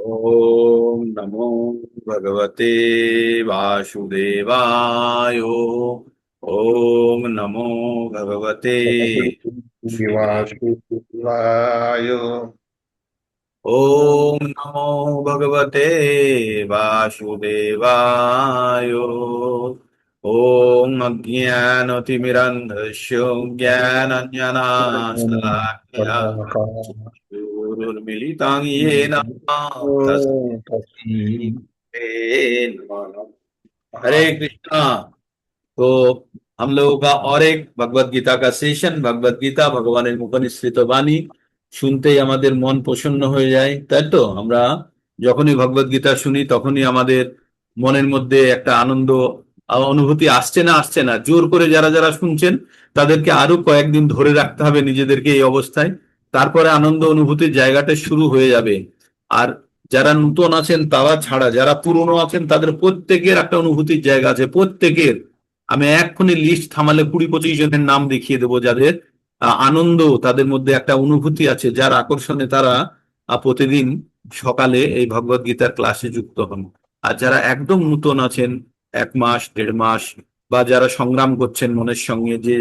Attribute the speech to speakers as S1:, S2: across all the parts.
S1: ओम नमो भगवते वासुदेवाय। ओम नमो भगवते
S2: वासुदेवाय।
S1: ओम नमो भगवते वासुदेवाय। ओम अज्ञानतिमिरन्धस्य ज्ञानाञ्जनाशलाकया गुरुर्मिलितं येन तस्मै नमः। हरे कृष्णा। तो हम लोगों का और एक भगवत गीता का सेशन, भगवत गीता ভগবানের মুখনিসৃত বাণী শুনতেই আমাদের মন প্রসন্ন হয়ে যায়, তাই তো? আমরা যখনই ভগবত গীতা শুনি তখনই আমাদের মনের মধ্যে একটা আনন্দ অনুভূতি আসছে না জোর করে যারা যারা শুনছেন তাদেরকে আরো কয়েকদিন ধরে রাখতে হবে নিজেদেরকে এই অবস্থায়। তারপরে আনন্দ অনুভূতির জায়গাটা শুরু হয়ে যাবে। আর যারা নতুন আছেন তারা ছাড়া যারা পুরনো আছেন তাদের প্রত্যেকের একটা অনুভূতির জায়গা আছে, প্রত্যেকের। আমি এক্ষুনি লিস্ট থামালে 20-25 জনের নাম দেখিয়ে দেবো যাদের আনন্দ, তাদের মধ্যে একটা অনুভূতি আছে, যার আকর্ষণে তারা প্রতিদিন সকালে এই ভগবত গীতার ক্লাসে যুক্ত হন। আর যারা একদম নতুন আছেন, 1 মাস 1.5 মাস, বা যারা সংগ্রাম করছেন মনের সঙ্গে যে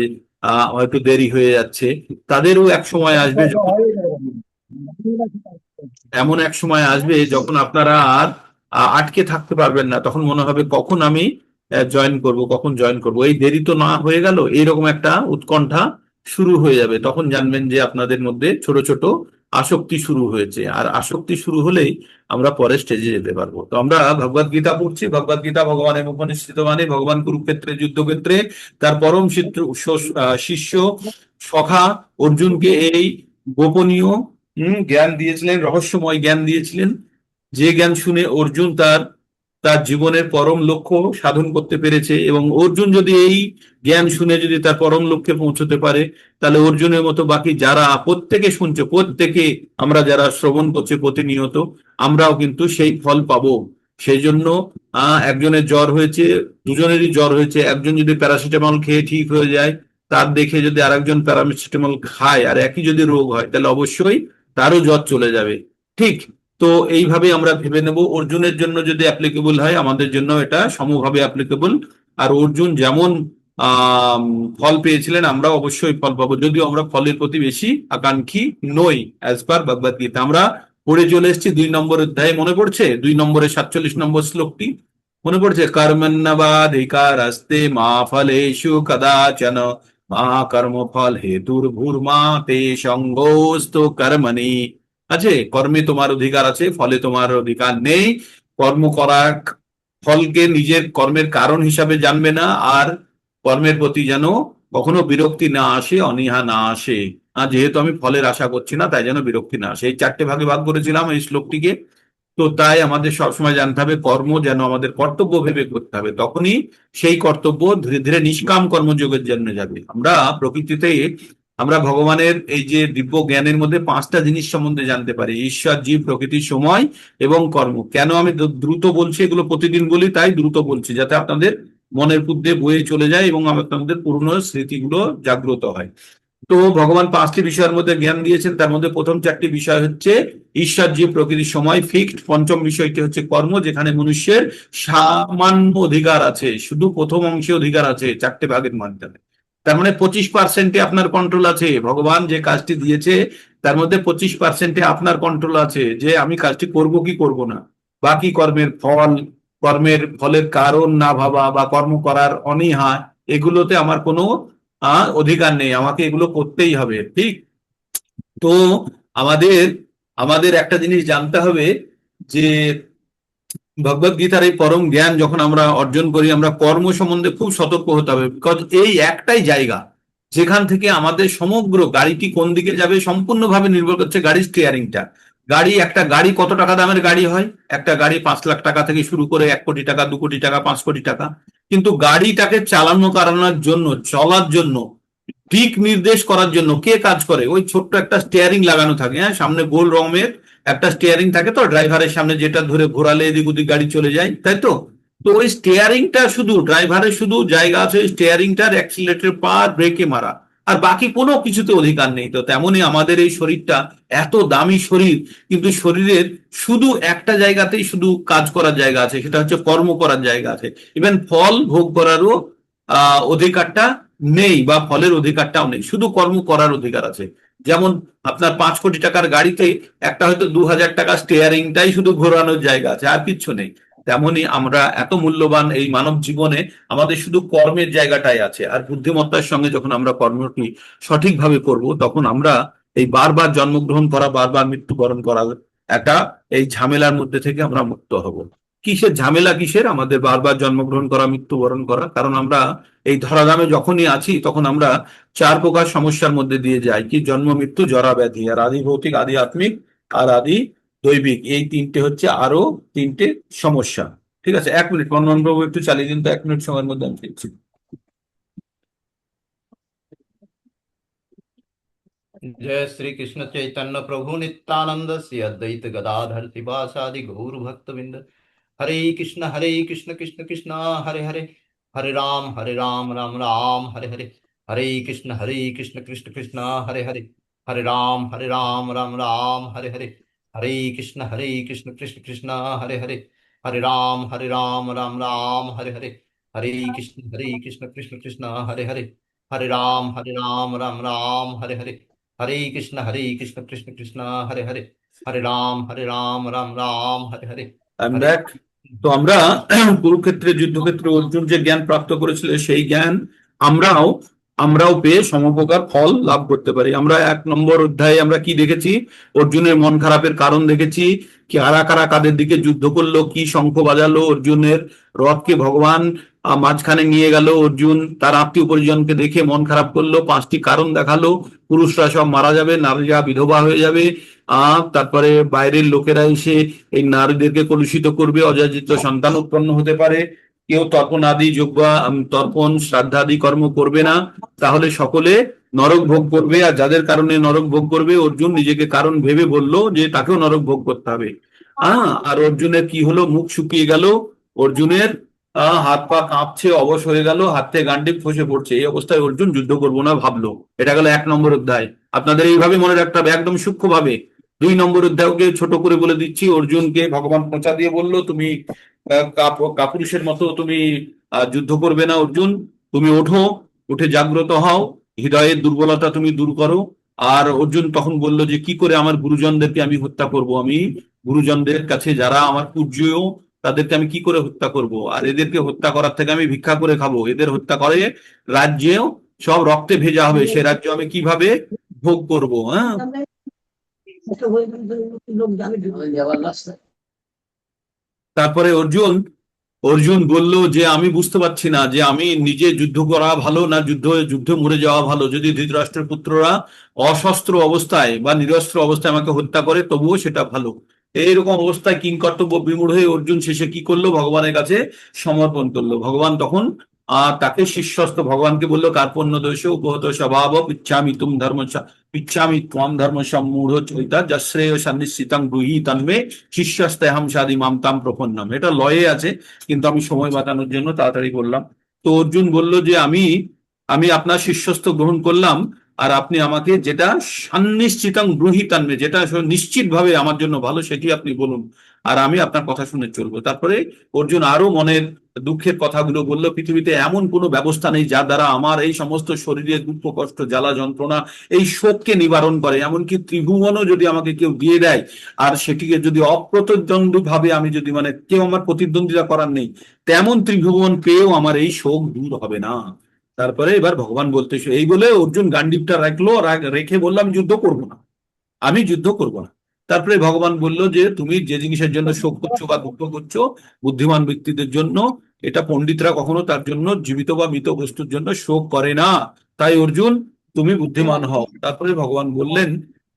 S1: হয়তো দেরি হয়ে যাচ্ছে, তাদেরও এক সময় আসবে যখন, এমন এক সময় আসবে যখন আপনারা আর আটকে থাকতে পারবেন না। তখন মনে হবে কখন আমি জয়েন করব, কখন জয়েন করব, এই দেরি তো না হয়ে গেল, এইরকম একটা উৎকণ্ঠা শুরু হয়ে যাবে। তখন জানবেন যে আপনাদের মধ্যে ছোট ছোট আসক্তি শুরু হয়েছে। আর আসক্তি শুরু হলেই আমরা পরের স্টেজে যেতে পারবো। তো আমরা ভগবত গীতা পড়ছি। ভগবত গীতা ভগবানের উপনিষিত বাণী। ভগবান কুরুক্ষেত্রে যুদ্ধক্ষেত্রে তার পরম শিষ্য সখা অর্জুনকে এই গোপনীয় জ্ঞান দিয়েছিলেন, রহস্যময় জ্ঞান দিয়েছিলেন, যে জ্ঞান শুনে অর্জুন তার তার জীবনের পরম লক্ষ্য সাধন করতে পেরেছে। এবং অর্জুন যদি এই জ্ঞান শুনে যদি তার পরম লক্ষ্যে পৌঁছতে পারে, তাহলে অর্জুনের মতো বাকি যারা প্রত্যেকে শুনছে, প্রত্যেকে আমরা যারা শ্রবণ করছে প্রতিনিয়ত, আমরাও কিন্তু সেই ফল পাবো। সেই জন্য একজনের জ্বর হয়েছে, দুজনেরই জ্বর হয়েছে, একজন যদি প্যারাসিটামল খেয়ে ঠিক হয়ে যায়, তার দেখে যদি আরেকজন প্যারাসিটামল খায় আর একই যদি রোগ হয়, তাহলে অবশ্যই তারও জ্বর চলে যাবে। ঠিক। তো এইভাবে আমরা ভেবে নেব, অর্জুনের জন্য যদি অ্যাপ্লিকেবল হয়, আমাদের জন্য এটা সমভাবে অ্যাপ্লিকেবল। আর অর্জুন যেমন আহ ফল পেয়েছিলেন, আমরা অবশ্যই ফল পাবো, যদিও আমরা ফলের প্রতি বেশি আকাঙ্ক্ষী নই। অ্যাজ পার ভগবদ গীতা আমরা পড়ে চলে এসেছি 2 নম্বর অধ্যায়ে। মনে পড়ছে 2 নম্বরের 47 নম্বর শ্লোকটি? মনে পড়ছে? কর্মণ্যবাধিকারস্তে মা ফলেষু কদাচন মা কর্মফল হেতুর্ভুর্মা তে সঙ্গোস্তু কর্মণি। আছে, কর্মে তোমার অধিকার আছে, ফলে তোমার অধিকার নেই। কর্ম করা, ফলকে নিজের কর্মের কারণ হিসাবে জানবে না। আর কর্মের প্রতি যেন কখনো বিরক্তি না আসে, অনীহা না আসে। আর যেহেতু আমি ফলের আশা করছি না, তাই যেন বিরক্তি না আসে। এই 4টে ভাগে ভাগ করেছিলাম এই শ্লোকটিকে। তো তাই আমাদের সবসময় জানতে হবে কর্ম যেন আমাদের কর্তব্য ভেবে করতে হবে, তখনই সেই কর্তব্য ধীরে ধীরে নিষ্কাম কর্মযোগের জন্য যাবে। আমরা প্রকৃতিতে, আমরা ভগবানের এই যে দিব্য জ্ঞানের মধ্যে 5টা জিনিস সম্বন্ধে জানতে পারি: ঈশ্বর, জীব, প্রকৃতি, সময় এবং কর্ম। কেন আমি দ্রুত বলছি, এগুলো প্রতিদিন বলি তাই দ্রুত বলছি, যাতে আপনাদের মনের মধ্যে বয়ে চলে যায় এবং আপনাদের পুরনো স্মৃতিগুলো জাগ্রত হয়। তো ভগবান 5টি বিষয়ের মধ্যে জ্ঞান দিয়েছেন। তার মধ্যে প্রথম 4টি বিষয় হচ্ছে ঈশ্বর, জীব, প্রকৃতির, সময়, ফিক্সড। পঞ্চম বিষয়টি হচ্ছে কর্ম, যেখানে মনুষ্যের সামান্য অধিকার আছে, শুধু প্রথম অংশে অধিকার আছে 4টে ভাগের মাধ্যমে। তার মানে 25% আপনার কন্ট্রোল আছে। ভগবান যে কাজটি দিয়েছে তার মধ্যে 25% আপনার কন্ট্রোল আছে, যে আমি কাজটি করব কি করব না। বাকি কর্মের ফল, কর্মের ফলের কারণ না ভাবা বা কর্ম করার অনীহা, এগুলোতে আমার কোনো অধিকার নেই। আমাকে এগুলো করতেই হবে। ঠিক। তো আমাদের আমাদের একটা জিনিস জানতে হবে যে ভগবত গীতার এই পরম জ্ঞান যখন আমরা অর্জন করি, আমরা কর্ম সম্বন্ধে খুব সতর্ক হতে হবে। বিকজ এই একটাই জায়গা যেখান থেকে আমাদের সমগ্র গাড়িটি কোন দিকে যাবে সম্পূর্ণভাবে নির্ভর করছে গাড়ির স্টিয়ারিংটা। একটা গাড়ি কত টাকা দামের গাড়ি হয়? একটা গাড়ি 5 লাখ টাকা থেকে শুরু করে 1 কোটি টাকা, 2 কোটি টাকা, 5 কোটি টাকা। কিন্তু গাড়িটাকে চালানো কারানোর জন্য, চলার জন্য, দিক নির্দেশ করার জন্য কে কাজ করে? ওই ছোট্ট একটা স্টিয়ারিং লাগানো থাকে, হ্যাঁ, সামনে গোল রঙের একটা স্টিয়ারিং থাকে, তো ড্রাইভারের সামনে, যেটা ধরে ঘোরালে এদিক ওদিক গাড়ি চলে যায়, তাই তো? তো ওই স্টিয়ারিংটা শুধু ড্রাইভারের শুধু জায়গা আছে স্টিয়ারিংটার অ্যাক্সিলারেটর পা ব্রেকে মারা। আর বাকি কোনো কিছুতে অধিকার নেই। তো তেমনই আমাদের এই শরীরটা এত দামি শরীর, কিন্তু শরীরের শুধু একটা জায়গাতেই শুধু কাজ করার জায়গা আছে, সেটা হচ্ছে কর্ম করার জায়গা আছে। ইভেন ফল ভোগ করারও অধিকারটা নেই, বা ফলের অধিকারটাও নেই, শুধু কর্ম করার অধিকার আছে। যেমন আপনার 5 কোটি টাকার গাড়িতে একটা হয়তো 2,000 টাকা স্টিয়ারিংটাই শুধু ঘোরানোর জায়গা আছে, আর কিচ্ছু নেই। তেমনি আমরা এত মূল্যবান এই মানব জীবনে আমাদের শুধু কর্মের জায়গাটাই আছে। আর বুদ্ধিমত্তার সঙ্গে যখন আমরা কর্মটি সঠিকভাবে করব, তখন আমরা এই বারবার জন্মগ্রহণ করা, বারবার মৃত্যুবরণ করা একটা এই ঝামেলার মধ্যে থেকে আমরা মুক্ত হব। কিসের ঝামেলা, কিসের আমাদের বারবার জন্মগ্রহণ করা, মৃত্যুবরণ করা? কারণ আমরা এই ধরাধামে যখনই আছি, তখন আমরা 4 প্রকার সমস্যার মধ্যে দিয়ে যাই, কি জন্ম, মৃত্যু, জরা, ব্যাধি। আর আদি ভৌতিক, আদি আত্মিক, আর আদি দৈবিক, এই তিনটে হচ্ছে আরো তিনটে সমস্যা। ঠিক আছে, 1 মিনিট মনমোহন বাবু একটু চালিয়ে দিন তো, 1 মিনিট সময়ের মধ্যে আমি ফিরছি।
S2: जय श्री कृष्ण चैतन्य प्रभु नित्यानंद श्री अद्वैत गदाधर शिवासादि गौर भक्त बिंद। Hare Krishna Krishna Krishna Hare Hare, Hare Rama Rama Rama Hare Hare. Hare Krishna Krishna Krishna Hare Hare, Hare Rama Rama Rama Hare Hare. Hare Krishna Krishna Krishna Hare Hare, Hare Rama Rama Rama Hare Hare. Hare Krishna Krishna Krishna Hare Hare, Hare Rama Rama Hare Hare. Hare Krishna Krishna Krishna Hare Hare, Hare Rama Rama Rama Hare Hare.
S1: I am
S2: Hare
S1: back. তো আমরা কুরুক্ষেত্রে যুদ্ধক্ষেত্রে অর্জুন যে জ্ঞান প্রাপ্ত করেছিল, সেই জ্ঞান আমরাও আমরাও পেয়ে সমপ্রকার ফল লাভ করতে পারি। আমরা 1 নম্বর অধ্যায়ে আমরা কি দেখেছি? অর্জুনের মন খারাপের কারণ দেখেছি, কি কারা কারা কাদের দিকে যুদ্ধ করলো, কি শঙ্খ বাজালো, অর্জুনের রথকে ভগবান মাঝখানে নিয়ে গেল, অর্জুন তার আত্মীয় পরিজনকে দেখে মন খারাপ করলো, 5টি কারণ দেখালো। পুরুষরা সব মারা যাবে, নারীরা বিধবা হয়ে যাবে, তারপরে বাইরের লোকেরা এসে এই নারীদেরকে কলুষিত করবে, অযাচিত সন্তান উৎপন্ন হতে পারে, কেউ তর্পণ আদি যোগ্য তর্পণ শ্রাদ্ধাদি কর্ম করবে না, তাহলে সকলে নরক ভোগ করবে। আর যাদের কারণে নরক ভোগ করবে, অর্জুন নিজেকে কারণ ভেবে বলল যে তাকেও নরক ভোগ করতে হবে। আর অর্জুনের কি হলো? মুখ শুকিয়ে গেল, অর্জুনের হাত পা কাঁপছে, অবশ হয়ে গেল, হাত থেকে গান্ডিব খসে পড়ছে। এই অবস্থায় অর্জুন যুদ্ধ করবো না ভাবলো। এটা গেল 1 নম্বর অধ্যায়। আপনাদের এইভাবে মনে রাখতে হবে, একদম সূক্ষ্ম ভাবে। 2 নম্বর অধ্যায়কে ছোট করে বলে দিচ্ছি। অর্জুনকে ভগবান খোঁচা দিয়ে বললো, তুমি কাপুরুষের মতো তুমি যুদ্ধ করবে না অর্জুন, তুমি ওঠো, উঠে জাগ্রত হও, হৃদয়ের দুর্বলতা তুমি দূর করো। আর অর্জুন তখন বলল যে কি করে আমার গুরুজনদেরকে আমি হত্যা করব? আমি গুরুজনদের কাছে যারা আমার পূজ্য, তাদেরকে আমি কি করে হত্যা করব? আর এদেরকে হত্যা করার থেকে আমি ভিক্ষা করে খাবো। এদের হত্যা করে রাজ্যেও সব রক্তে ভেজা হবে, সে রাজ্য আমি কিভাবে ভোগ করব? হ্যাঁ, তারপরে অর্জুন অর্জুন বলল যে আমি বুঝতে পারছি না যে আমি নিজে যুদ্ধ করা ভালো না যুদ্ধে মরে যাওয়া ভালো। যদি ধৃতরাষ্ট্রের পুত্ররা অশস্ত্র অবস্থায় বা নিরস্ত্র অবস্থায় আমাকে হত্যা করে, তবুও সেটা ভালো। এইরকম অবস্থায় কিংকর্তব্য বিমূঢ় হয়ে অর্জুন শেষে কি করলো? ভগবানের কাছে সমর্পণ করলো। ভগবান তখন তাকে শিষ্যস্ত ভগবানকে বললো, কার্পণ্য দোষ উপহত স্বভাব পিচ্ছামি তুম ধর্ম পিচ্ছামি ত্বম ধর্ম সম্মূঢ় চৈতা যশ্রেয় সন্নিশ্চিতং ব্রূহি তন্মে শিষ্যস্তেহম সাদি মাম তাম প্রপন্নম। এটা লয়ে আছে, কিন্তু আমি সময় বাঁচানোর জন্য তাড়াতাড়ি বললাম। তো অর্জুন বলল যে আমি আমি আপনার শিষ্যস্ত গ্রহণ করলাম, আর আপনি আমাকে যেটা সন্নিশ্চিতং ব্রূহিতান্মে, যেটা নিশ্চিতভাবে আমার জন্য ভালো, সেটি আপনি বলুন, আর আমি আপনার কথা শুনে চলবো। তারপরে অর্জুন আরো মনের দুঃখের কথাগুলো বললো। পৃথিবীতে এমন কোনো ব্যবস্থা নেই যার দ্বারা আমার এই সমস্ত শরীরের দুঃখ কষ্ট জ্বালা যন্ত্রণা এই শোককে নিবারণ করে। এমনকি ত্রিভুবনও যদি আমাকে কেউ দিয়ে দেয়, আর সেটিকে যদি অপ্রতিদ্বন্দ্বী ভাবে আমি যদি মানে কেউ আমার প্রতিদ্বন্দ্বিতা করার নেই, তেমন ত্রিভুবন পেয়েও আমার এই শোক দূর হবে না। তারপরে এবার ভগবান বলতে এই বলে অর্জুন গান্ডীবটা রাখলো, রেখে বললাম যুদ্ধ করব না, আমি যুদ্ধ করব না। তারপরে ভগবান বলল যে তুমি যে জিনিসের জন্য শোক করছো বা দুঃখ করছো, বুদ্ধিমান ব্যক্তিদের জন্য এটা, পণ্ডিতরা কখনো তার জন্য জীবিত বা মৃত বস্তুর জন্য শোক করে না। তাই অর্জুন তুমি বুদ্ধিমান হও। তারপরে ভগবান বললেন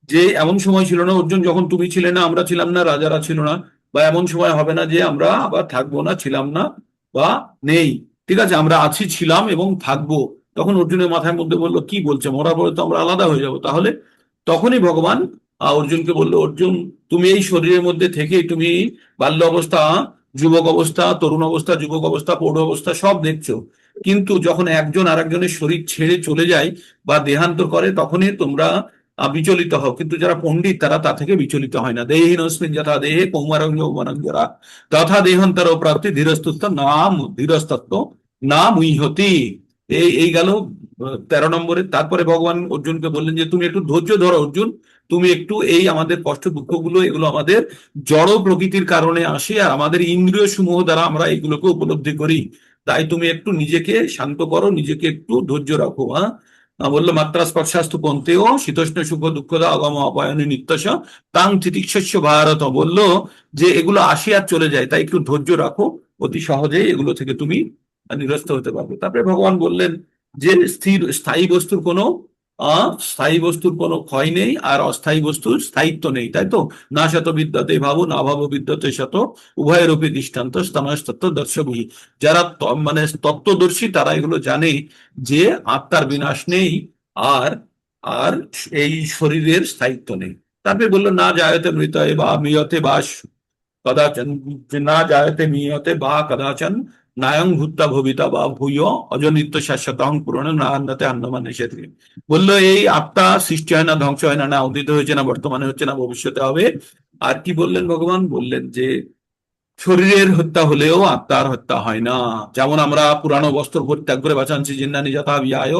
S1: যে এমন সময় ছিল না অর্জুন যখন তুমি ছিলে না, আমরা ছিলাম না, রাজারা ছিল না, বা এমন সময় হবে না যে আমরা আবার থাকবো না, ছিলাম না বা নেই। ঠিক আছে, আমরা আছি, ছিলাম এবং থাকবো। তখন অর্জুনের মাথার মধ্যে বললো, কি বলছে, মরার পরে তো আমরা আলাদা হয়ে যাবো তাহলে? তখনই ভগবান অর্জুনকে বললো, অর্জুন তুমি এই শরীরের মধ্যে থেকে তুমি বাল্য অবস্থা যুবক অবস্থা, তরুণ অবস্থা, যুবক অবস্থা, প্রৌঢ় অবস্থা সব দেখছো, কিন্তু যখন একজন আরেকজনের শরীর ছেড়ে চলে যায় বা দেহান্তর করে তখনই তোমরা বিচলিত হও, কিন্তু যারা পণ্ডিত তারা তা থেকে বিচলিত হয় না। দেহিনস্মিন যথা দেহে কৌমারং যৌবনং জরা তথা দেহান্তর প্রাপ্তি ধীরস্তত্ব নাম ধীরস্তত্ব না মুহ্যতি। এই গেল 13 নম্বরে। তারপরে ভগবান অর্জুনকে বললেন যে তুমি একটু ধৈর্য ধরো অর্জুন, তুমি একটু এই আমাদের কষ্ট দুঃখগুলো এগুলো আমাদের জড় প্রকৃতির কারণে আসে, আর আমাদের ইন্দ্রিয় সমূহ দ্বারা আমরা এগুলোকে উপলব্ধি করি। তাই তুমি একটু নিজেকে শান্ত করো, নিজেকে একটু ধৈর্য রাখো। হ্যাঁ, বললো মাত্রা স্পর্শাস্তু পন্থেও শীতোষ্ণ সুখ দুঃখদা অগম অপায়নে নিত্যস তাং তিতিক্ষস্য ভারত। বললো যে এগুলো আসে আর চলে যায়, তাই একটু ধৈর্য রাখো, অতি সহজেই এগুলো থেকে তুমি নিরস্ত হতে পারবে। তারপরে ভগবান বললেন যে স্থায়ী বস্তুর কোনো স্থায়ী বস্তুর কোনো ক্ষয় নেই, আর অস্থায়ী বস্তুর স্থায়িত্ব নেই, তাই তো। না শত বিদ্যতে ভাবো না ভাবো বিদ্যতে শত উভয়ের উপর দৃষ্টান্ত স্তনস্তত্ব দর্শবী। যারা মানে তত্ত্বদর্শী তারা এগুলো জানে যে আত্মার বিনাশ নেই, আর আর এই শরীরের স্থায়িত্ব নেই। তারপরে বললো না জায়তে মৃতয়ে বা মিয়তে বা কদাচন, যে না জায়তে মিয়তে বা কদাচন নায়ং ভূত্তা ভবিতা বা ভূয় অজনিত্য শাশ্বতং পুরনো না আন্নাতে আন্নমান নিষেধ। বললো এই আত্মা সৃষ্টি হয় না, ধ্বংস হয় না, না উদিত হয়েছে, না বর্তমানে হচ্ছে, না ভবিষ্যতে হবে। আর কি বললেন ভগবান? বললেন যে শরীরের হত্যা হলেও আত্মার হত্যা হয় না। যেমন আমরা পুরানো বস্ত্র পরিত্যাগ করে বাঁচাচ্ছি জিন্নানি যথা বিহায়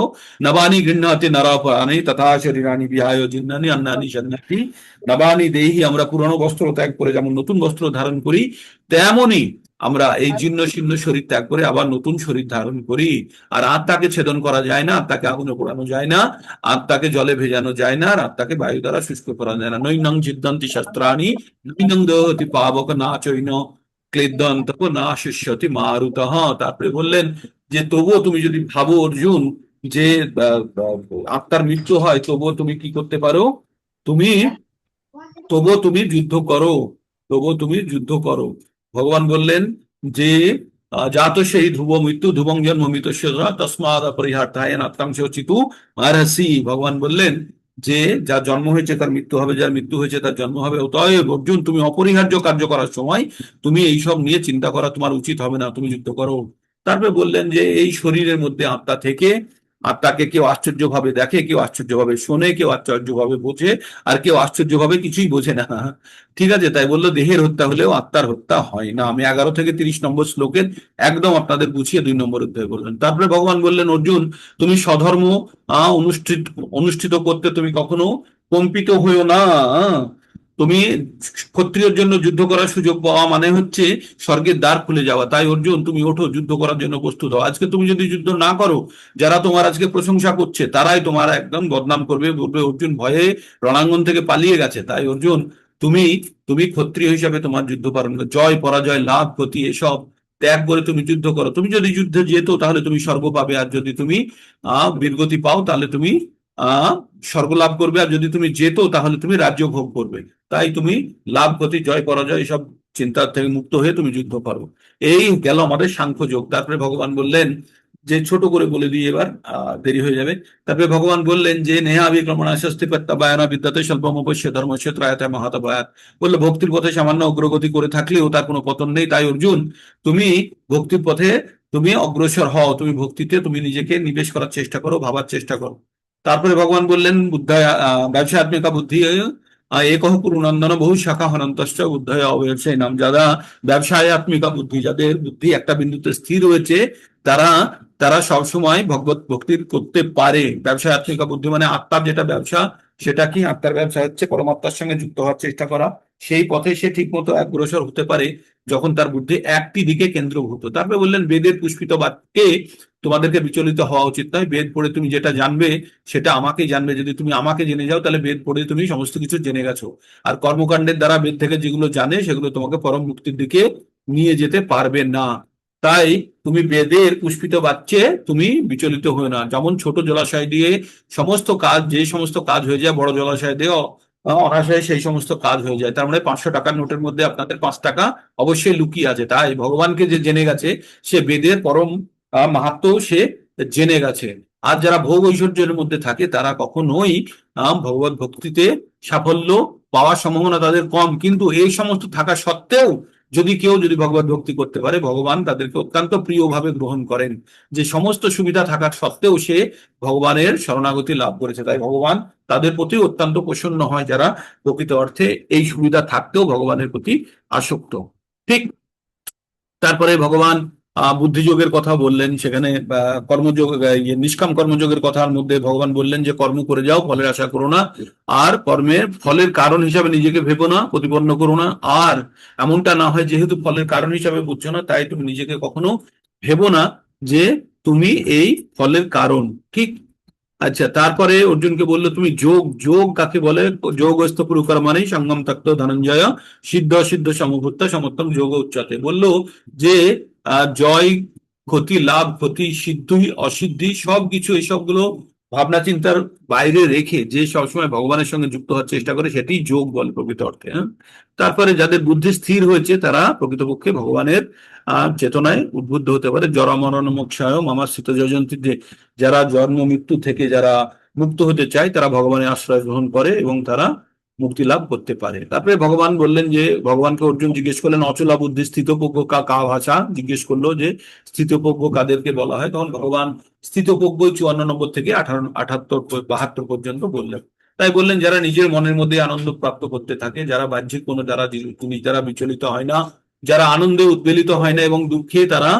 S1: নবানি গৃহ্ণাতি নরাপরাণি তথা শরীরানি বিহায় জিন্নানি অন্নানি সন্ন্যাসী নবানি দেহি। আমরা পুরানো বস্ত্র ত্যাগ করে যেমন নতুন বস্ত্র ধারণ করি, তেমনই আমরা এই জীর্ণ শীর্ণ শরীর ত্যাগ করে আবার নতুন শরীর ধারণ করি। আর আত্মাকে ছেদন করা যায় না, আত্মাকে আগুনে পোড়ানো যায় না, আত্মাকে জলে ভেজানো যায় না, আর আত্মাকে বায়ু দ্বারা শুষ্ক করা যায় না। নৈনং ছিদ্যন্তি শাস্ত্রাণি নৈনং দহতি পাবক না চৈন ক্লেদন্ত না শিষ্যতি মারুতঃ। তারপরে বললেন যে তবুও তুমি যদি ভাবো অর্জুন যে আত্মার মৃত্যু হয়, তবুও তুমি কি করতে পারো? তুমি তবুও তুমি যুদ্ধ করো, তবুও তুমি যুদ্ধ করো। ভগবান বললেন যে জাত সেই ধ্রুব মৃত্যু ধ্রুবং জন্ম মৃত তসমাদ অপরিহার্থায় নাত্তাংশ চিতু মারহাসি। ভগবান বললেন যে যার জন্ম হয়েছে তার মৃত্যু হবে, যার মৃত্যু হয়েছে তার জন্ম হবে। অতএব অর্জুন তুমি অপরিহার্য কার্য করার সময় তুমি এইসব নিয়ে চিন্তা করা তোমার উচিত হবে না, তুমি যুদ্ধ করো। তারপরে বললেন যে এই শরীরের মধ্যে আত্মা থেকে আত্মাকে কেউ আশ্চর্যভাবে দেখে, কেউ আশ্চর্যভাবে শোনে, কেউ আশ্চর্যভাবে বোঝে, আর কেউ আশ্চর্যভাবে কিছুই বোঝে না। ঠিক আছে, তাই বললো দেহের হত্যা হলেও আত্মার হত্যা হয় না। আমি 11 থেকে 30 নম্বর শ্লোকের একদম আপনাদের বুঝিয়ে 2 নম্বর অধ্যায় বললেন। তারপরে ভগবান বললেন অর্জুন তুমি স্বধর্ম অনুষ্ঠিত অনুষ্ঠিত করতে তুমি কখনো কম্পিত হইও না। তুমি ক্ষত্রিয়র জন্য যুদ্ধ করার সুযোগ পাওয়া মানে হচ্ছে স্বর্গের দ্বার খুলে যাওয়া। তাই অর্জুন তুমি ওঠো, যুদ্ধ করার জন্য প্রস্তুত হও। আজকে তুমি যদি যুদ্ধ না করো, যারা তোমার আজকে প্রশংসা করছে তারাই তোমার একদম বদনাম করবে, বলবে অর্জুন ভয়ে রণাঙ্গন থেকে পালিয়ে গেছে। তাই অর্জুন তুমি তুমি ক্ষত্রিয় হিসাবে তোমার যুদ্ধ পালন করো, জয় পরাজয় লাভ ক্ষতি এসব ত্যাগ করে তুমি যুদ্ধ করো। তুমি যদি যুদ্ধে যেত তাহলে তুমি স্বর্গ পাবে, আর যদি তুমি বীরগতি পাও তাহলে তুমি আহ স্বর্গ লাভ করবে, আর যদি তুমি যেত তাহলে তুমি রাজ্য ভোগ করবে। তাই তুমি লাভ ক্ষতি জয় পরাজয় এসব চিন্তার থেকে মুক্ত হয়ে তুমি যুদ্ধ করো। এই গেল আমাদের সাংখ্য যোগ। তারপরে ভগবান বললেন যে ছোট করে বলে দিই এবার, দেরি হয়ে যাবে। তারপরে ভগবান বললেন যে নেহা বিক্রমণা স্বস্তি প্রত্যাবায়না বিদ্যাতে স্বল্পমপস্য ধর্মস্য ত্রায়তায় মহাতপায়াত। বললো ভক্তির পথে সামান্য অগ্রগতি করে থাকলেও তার কোনো পতন নেই। তাই অর্জুন তুমি ভক্তির পথে তুমি অগ্রসর হও, তুমি ভক্তিতে তুমি নিজেকে নিবেশ করার চেষ্টা করো, ভাবার চেষ্টা করো। তারপরে ভগবান বললেন বুদ্ধায় ব্যবসাত্মিকা বুদ্ধি একহ পুরুনন্দন বহু শাখা হনন্তশ্চ বুদ্ধয় অব্যবসায়ী নাম। যারা ব্যবসায় আত্মিকা বুদ্ধি, যাদের বুদ্ধি একটা বিন্দুতে স্থির হয়েছে, তারা তারা সবসময় ভগবত ভক্তি করতে পারে। ব্যবসায় আত্মিকা বুদ্ধি মানে আত্মার যেটা ব্যবসা, সেটা কি? আত্মার ব্যবসা হচ্ছে পরমাত্মার সঙ্গে যুক্ত হওয়ার চেষ্টা করা। সেই পথে সে ঠিক মতো অগ্রসর হতে পারে যখন তার বুদ্ধি একটি দিকে কেন্দ্রভূত। তারপরে বললেন বেদের পুষ্পিত বাক্যে তোমাদেরকে বিচলিত হওয়া উচিত নয়। বেদ পড়ে তুমি যেটা জানবে সেটা আমাকেই জানবে। যদি তুমি আমাকে জেনে যাও তাহলে বেদ পড়ে তুমি সমস্ত কিছু জেনে গেছো, আর কর্মকাণ্ডের দ্বারা বেদ থেকে যেগুলো জানে সেগুলো তোমাকে পরম মুক্তির দিকে নিয়ে যেতে পারবে না। তাই তুমি বেদের পুষ্পিত বাক্যে তুমি বিচলিত হয়ে না। যেমন ছোট জলাশয় দিয়ে সমস্ত কাজ, যে সমস্ত কাজ হয়ে যায় বড় জলাশয় দিয়ে অনায়াসে সেই সমস্ত কাজ হয়ে যায়। তার মানে 500 টাকার নোটের মধ্যে আপনাদের 5 টাকা অবশ্যই লুকিয়ে আছে। তাই ভগবানকে যে জেনে গেছে সে বেদের পরম মাহাত্ম্য সে জেনে গেছে। আর যারা ভোগ ঐশ্বর্যের মধ্যে থাকে তারা কখনোই ভগবত ভক্তিতে সাফল্য পাওয়ার সম্ভাবনা তাদের কম। কিন্তু এই সমস্ত থাকা সত্ত্বেও যদি কেউ যদি ভগবত ভক্তি করতে পারে, ভগবান তাদেরকে অত্যন্ত প্রিয়ভাবে গ্রহণ করেন, যে সমস্ত সুবিধা থাকার সত্ত্বেও সে ভগবানের শরণাগতি লাভ করেছে। তাই ভগবান তাদের প্রতি অত্যন্ত প্রসন্ন হয় যারা প্রকৃত অর্থে এই সুবিধা থাকতেও ভগবানের প্রতি আসক্ত। ঠিক। তারপরে ভগবান বুদ্ধিযোগের কথা বললেন, সেখানে কর্মযোগ, নিষ্কাম কর্মযোগের কথার মধ্যে ভগবান বললেন যে কর্ম করে যাও, ফলের আশা করো না, আর কর্মের ফলের কারণ হিসাবে নিজেকে ভেবো না, প্রতিপন্ন করো না। আর এমনটা না হয় যেহেতু ফলের কারণ হিসাবে বুঝছো না, তাই তুমি নিজেকে কখনো ভেবো না যে তুমি এই ফলের কারণ। ঠিক। আচ্ছা, তারপরে অর্জুনকে বললো তুমি যোগ, যোগ কাকে বলে? যোগস্থ পুরুকার মানেই সঙ্গম তত্ত্ব ধনঞ্জয়, সিদ্ধ সিদ্ধ সমভূত সমর্থম যোগ উচ্চতে। বললো যে জয়, ক্ষতি, লাভ, ক্ষতি, সিদ্ধি, অসিদ্ধি, সবকিছু এসবগুলো ভাবনা চিন্তার বাইরে রেখে যে সবসময় ভগবানের সঙ্গে যুক্ত হওয়ার চেষ্টা করে, সেটি যোগ বলে প্রকৃত অর্থে। হ্যাঁ। তারপরে যাদের বুদ্ধি স্থির হয়েছে তারা প্রকৃতপক্ষে ভগবানের চেতনায় উদ্বুদ্ধ হতে পারে। জরা মরণ মোক্ষায় মামার শীত যজন্তী, যারা জন্ম মৃত্যু থেকে যারা মুক্ত হতে চায় তারা ভগবানের আশ্রয় গ্রহণ করে এবং তারা মুক্তি লাভ করতে পারে। তারপরে ভগবান বললেন যে, ভগবানকে অর্জুন জিজ্ঞেস করলেন অচলা বুদ্ধি স্থিতপ্রজ্ঞ কা ভাষা, জিজ্ঞেস করলো যে স্থিতপ্রজ্ঞ কাদেরকে বলা হয়। তখন ভগবান স্থিতপ্রজ্ঞ 54 নম্বর থেকে 78 72 পর্যন্ত বললেন। তাই বললেন যারা নিজের মনের মধ্যে আনন্দ প্রাপ্ত করতে থাকে, যারা বাহ্যিক কোনো দ্বারা জিনিস দ্বারা বিচলিত হয় না, যারা আনন্দে উদ্বেলিত হয় না এবং দুঃখে তারা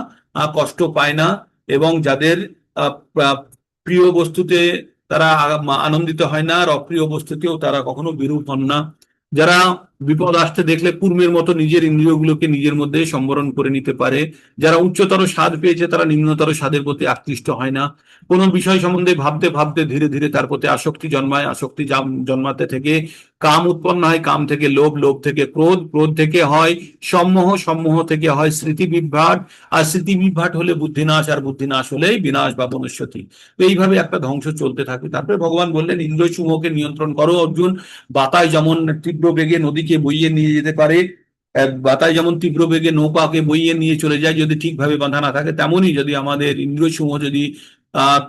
S1: কষ্ট পায় না, এবং যাদের প্রিয় বস্তুতে তারা আনন্দিত হয় না, আর অপ্রিয় বস্তুতেও তারা কখনো বিরূপ হন না, যারা বিপদ আসতে দেখলে কুর্মের মতো নিজের ইন্দ্রিয়গুলোকে নিজের মধ্যে সম্বরণ করে নিতে পারে, যারা উচ্চতর স্বাদ পেয়েছে তারা নিম্নতর স্বাদের প্রতি আকৃষ্ট হয় না, কোনো বিষয় সম্বন্ধে ভাবতে ভাবতে ধীরে ধীরে তার প্রতি আসক্তি জন্মায়, আসক্তি জন্মাতে থেকে কাম উৎপন্ন হয়, কাম থেকে লোভ, লোভ থেকে ক্রোধ, ক্রোধ থেকে হয় সম্মোহ, সম্মোহ থেকে হয় স্মৃতি বিভ্রাট, আর স্মৃতি বিভ্রাট হলে বুদ্ধিনাশ, আর বুদ্ধিনাশ হলেই বিনাশ বা বনস্যতি। তো এইভাবে একটা ধ্বংস চলতে থাকে। তারপরে ভগবান বললেন ইন্দ্রিয় সমূহকে নিয়ন্ত্রণ করো অর্জুন। বাতায় যেমন তীব্র বেগে নদীকে বইয়ে নিয়ে যেতে পারে, বাতায় যেমন তীব্র বেগে নৌকাকে বইয়ে নিয়ে চলে যায় যদি ঠিকভাবে বাঁধা না থাকে, তেমনই যদি আমাদের ইন্দ্রিয় সমূহ যদি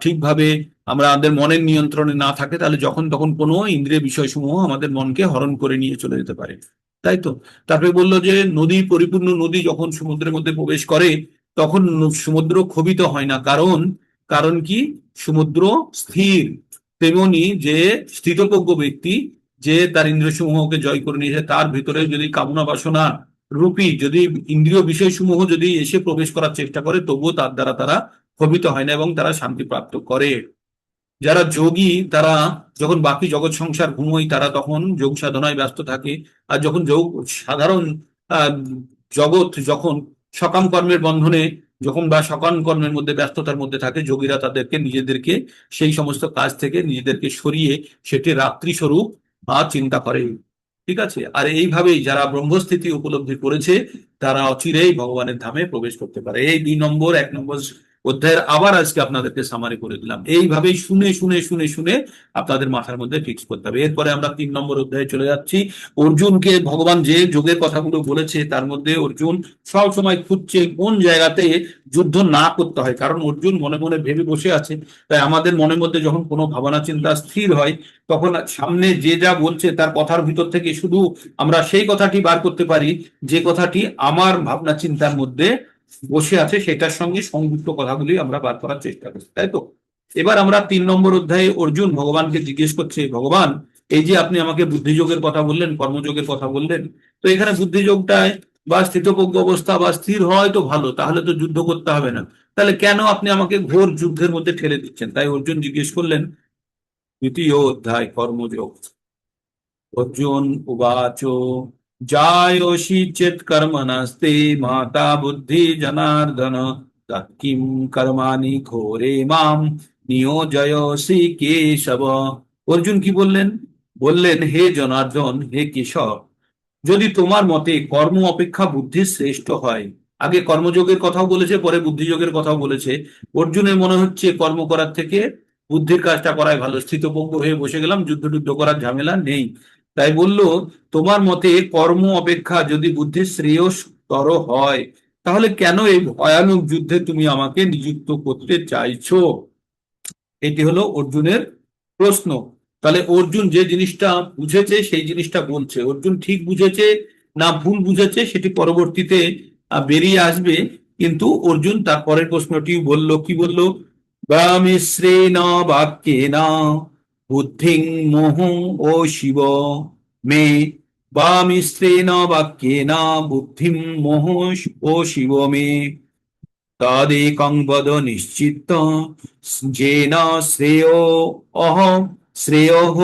S1: ঠিকভাবে আমাদের মনের নিয়ন্ত্রণে না থাকে, তাহলে যখন তখন কোনো ইন্দ্রিয় বিষয় সমূহ আমাদের মনকে হরণ করে নিয়ে চলে যেতে পারে। তাই তো। তারপরে বললো যে নদী, পরিপূর্ণ নদী যখন সমুদ্রের মধ্যে প্রবেশ করে তখন সমুদ্র ক্ষোভিত হয় না, কারণ কারণ কি? সমুদ্র স্থির। তেমনি যে স্থিতপ্রজ্ঞ ব্যক্তি, যে তার ইন্দ্রিয় সমূহকে জয় করে নিয়েছে, তার ভিতরে যদি কামনা বাসনা রূপী যদি ইন্দ্রিয় বিষয় সমূহ যদি এসে প্রবেশ করার চেষ্টা করে, তবুও তার দ্বারা তারা ক্ষোভিত হয় না এবং তারা শান্তি প্রাপ্ত করে। যারা যোগী তারা যখন বাকি জগৎ সংসার ঘুমোয় তারা তখন যোগ সাধনায় ব্যস্ত থাকে। আর যখন যোগ সাধারণ আহ, জগৎ যখন সকাম কর্মের বন্ধনে যখন বা সকাম কর্মের মধ্যে ব্যস্ততার মধ্যে থাকে, যোগীরা তাদেরকে নিজেদেরকে সেই সমস্ত কাজ থেকে নিজেদেরকে সরিয়ে সেটি রাত্রি স্বরূপ চিন্তা করে। ঠিক আছে। আর এইভাবেই যারা ব্রহ্মস্থিতি উপলব্ধি করেছে তারা অচিরেই ভগবানের ধামে প্রবেশ করতে পারে। এই 2 নম্বর 1 নম্বর অধ্যায়ের আবার আজকে আপনাদেরকে সামারি করে দিলাম। এইভাবেই শুনে শুনে শুনে শুনে আপনাদের মাথার মধ্যে ফিক্স করতে হবে। এরপরে আমরা 3 নম্বর অধ্যায়ে চলে যাচ্ছি। অর্জুনকে ভগবান যে যোগের কথাগুলো বলেছে তার মধ্যে অর্জুন সব সময় খুঁজছে কোন জায়গাতে যুদ্ধ না করতে হয়, কারণ অর্জুন মনে মনে ভেবে বসে আছে। তাই আমাদের মনের মধ্যে যখন কোনো ভাবনা চিন্তা স্থির হয়, তখন সামনে যে যা বলছে তার কথার ভিতর থেকে শুধু আমরা সেই কথাটি বার করতে পারি যে কথাটি আমার ভাবনা চিন্তার মধ্যে বসে আছে, সেটার সঙ্গে সংযুক্ত কথাগুলি আমরা বার করার চেষ্টা করছি। তাই তো। এবার আমরা 3 নম্বর অধ্যায়ে অর্জুন ভগবানকে জিজ্ঞেস করছে, ভগবান এই যে আপনি আমাকে বুদ্ধিযোগের কথা বললেন, কর্মযোগের কথা বললেন, তো এখানে বুদ্ধিযোগটায় বা স্থিতপ্রজ্ঞ অবস্থা বা স্থির হয় তো ভালো, তাহলে তো যুদ্ধ করতে হবে না, তাহলে কেন আপনি আমাকে ঘোর যুদ্ধের মধ্যে ঠেলে দিচ্ছেন? তাই অর্জুন জিজ্ঞেস করলেন 2য় অধ্যায় কর্মযোগ। অর্জুন উবাচ জায়োষি চেত কর্মণস্তে মাতা বুদ্ধি জনার্দন কিম কর্মাণি ঘোরে মাম নিয়োজয়সি কেশব। অর্জুন কি বললেন? বললেন হে জনার্দন, হে কেশব, যদি তোমার মতে কর্ম অপেক্ষা বুদ্ধি শ্রেষ্ঠ হয়, আগে কর্মযোগের কথাও বলেছে পরে বুদ্ধিযোগের কথাও বলেছে, অর্জুনের মনে হচ্ছে কর্ম করার থেকে বুদ্ধির কাজটা করাই ভালো, স্থিতপ্রজ্ঞ হয়ে বসে গেলাম, যুদ্ধ টুদ্ধ করার ঝামেলা নেই। তাই বলল তোমার মতে কর্ম অপেক্ষা যদি বুদ্ধি শ্রেয়স্তর হয়, তাহলে কেন এই ভয়ানক যুদ্ধে তুমি আমাকে নিযুক্ত করতে চাইছো? এটি হলো অর্জুনের প্রশ্ন। তাহলে অর্জুন যে জিনিসটা বুঝেছে সেই জিনিসটা বলছে। অর্জুন ঠিক বুঝেছে না ভুল বুঝেছে সেটি পরবর্তীতে বেরিয়ে আসবে। কিন্তু অর্জুন তার পরের প্রশ্নটি বলল, কি বলল? বা মিশ্রেণ বাক্যেন বুদ্ধিং মোহ ও শিব মে, বা মিশ্রেণ বাক্যেন বুদ্ধিম মোহ ও শিব মে, তদেকং বদ নিশ্চিত যেন শ্রেয় অহ শ্রেয়ঃ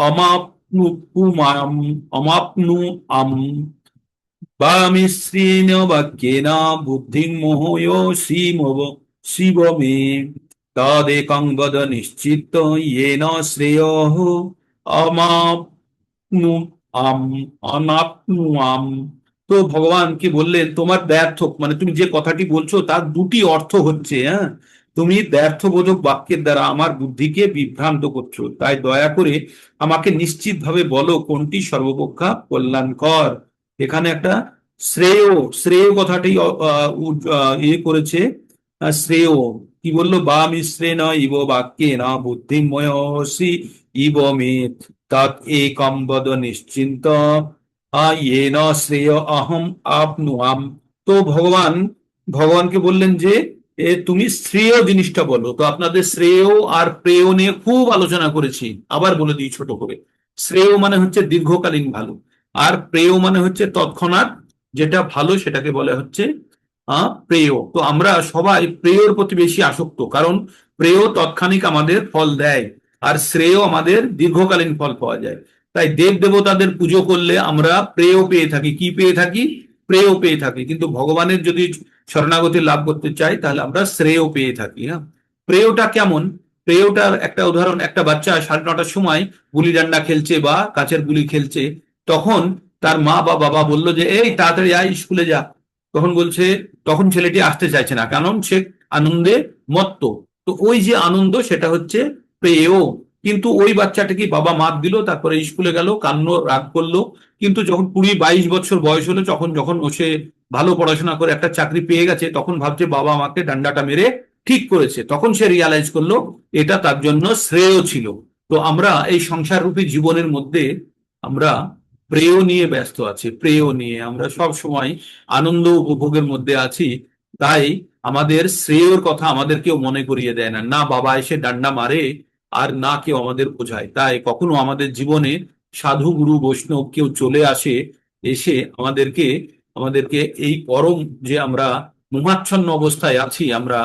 S1: অমাপ্নুয়াম অমাপ্নুয়াম, বা মিশ্রেণ বাক্যেন বুদ্ধিং মোহয়সি শিব মে, তদেকং বদ নিশ্চিত येन শ্রেয়ঃ অমাপ্নু আম অনাপ্নুয়াম। তো ভগবান কি বললেন, তোমার ব্যর্থ মানে তুমি যে কথাটি বলছো তার দুটি অর্থ হচ্ছে, হ্যাঁ, তুমি ব্যর্থবোধক বাক্যের দ্বারা আমার বুদ্ধিকে বিভ্রান্ত করছো, তাই দয়া করে আমাকে নিশ্চিতভাবে বলো কোনটি সর্বপক্ষা কল্যাণকর। এখানে একটা শ্রেয়, শ্রেয় কথাটি ইয়ে করেছে, শ্রেয় কি বললো? বা মিশ্রেণ ইব বাক্যেন বুদ্ধিময়সি ইব মে, তৎ একম বদ নিশ্চিন্ত येन শ্রেয় অহম আপনুয়াম। তো ভগবান ভগবানকে বললেন যে তুমি শ্রেয় জিনিসটা বলো। তো আপনাদের শ্রেয় আর প্রেয় নিয়ে খুব আলোচনা করেছি, আবার বলে দিই ছোট করে। শ্রেয় মানে হচ্ছে দীর্ঘকালীন ভালো, আর প্রেয় মানে হচ্ছে তৎক্ষণাৎ যেটা ভালো সেটাকে বলে হচ্ছে প্রেয়। তো আমরা সবাই প্রেয়র প্রতি বেশি আসক্ত, কারণ প্রেয় তৎক্ষণিক আমাদের ফল দেয়, আর শ্রেয় আমাদের দীর্ঘকালীন ফল পাওয়া যায়। তাই দেব দেবতাদের পুজো করলে আমরা প্রেয় পেয়ে থাকি। কি পেয়ে থাকি? প্রেয় পেয়ে থাকি। কিন্তু ভগবানের যদি শরণাগতি লাভ করতে চাই তাহলে আমরা শ্রেয় পেয়ে থাকি। হ্যাঁ, প্রেয়টা কেমন? প্রেয়টার একটা উদাহরণ, একটা বাচ্চা 9:30টার সময় গুলি ডান্ডা খেলছে বা কাচের গুলি খেলছে, তখন তার মা বা বাবা বললো যে এই তাড়াতাড়ি আয় স্কুলে যা, তখন বলছে, তখন ছেলেটি আসতে চাইছে না, কারণ সে আনন্দে মত্ত। তো ওই যে আনন্দ সেটা হচ্ছে প্রেয়। কিন্তু ওই বাচ্চাটাকে বাবা মার দিল, তারপরে স্কুলে গেল, কান্না রাগ করলো। কিন্তু যখন 20-22 বছর বয়স হলো, যখন যখন ও সে ভালো পড়াশোনা করে একটা চাকরি পেয়ে গেছে, তখন ভাবছে বাবা আমাকে ডান্ডাটা মেরে ঠিক করেছে, তখন সে রিয়ালাইজ করলো এটা তার জন্য শ্রেয় ছিল। তো আমরা এই সংসার রূপী জীবনের মধ্যে আমরা প্রেয় নিয়ে ব্যস্ত আছি, প্রেয় নিয়ে আমরা সব সময় আনন্দ উপভোগের মধ্যে আছি। তাই আমাদের শ্রেয়র কথা আমাদের কেউ মনে করিয়ে দেয় না, না বাবা এসে ডান্ডা মারে, আর না কেউ আমাদের বোঝায়। তাই কখনো আমাদের জীবনে সাধু গুরু বৈষ্ণব কেউ চলে আসে, এসে আমাদেরকে আমাদেরকে এই পরম যে আমরা মোহাচ্ছন্ন অবস্থায় আছি, আমরা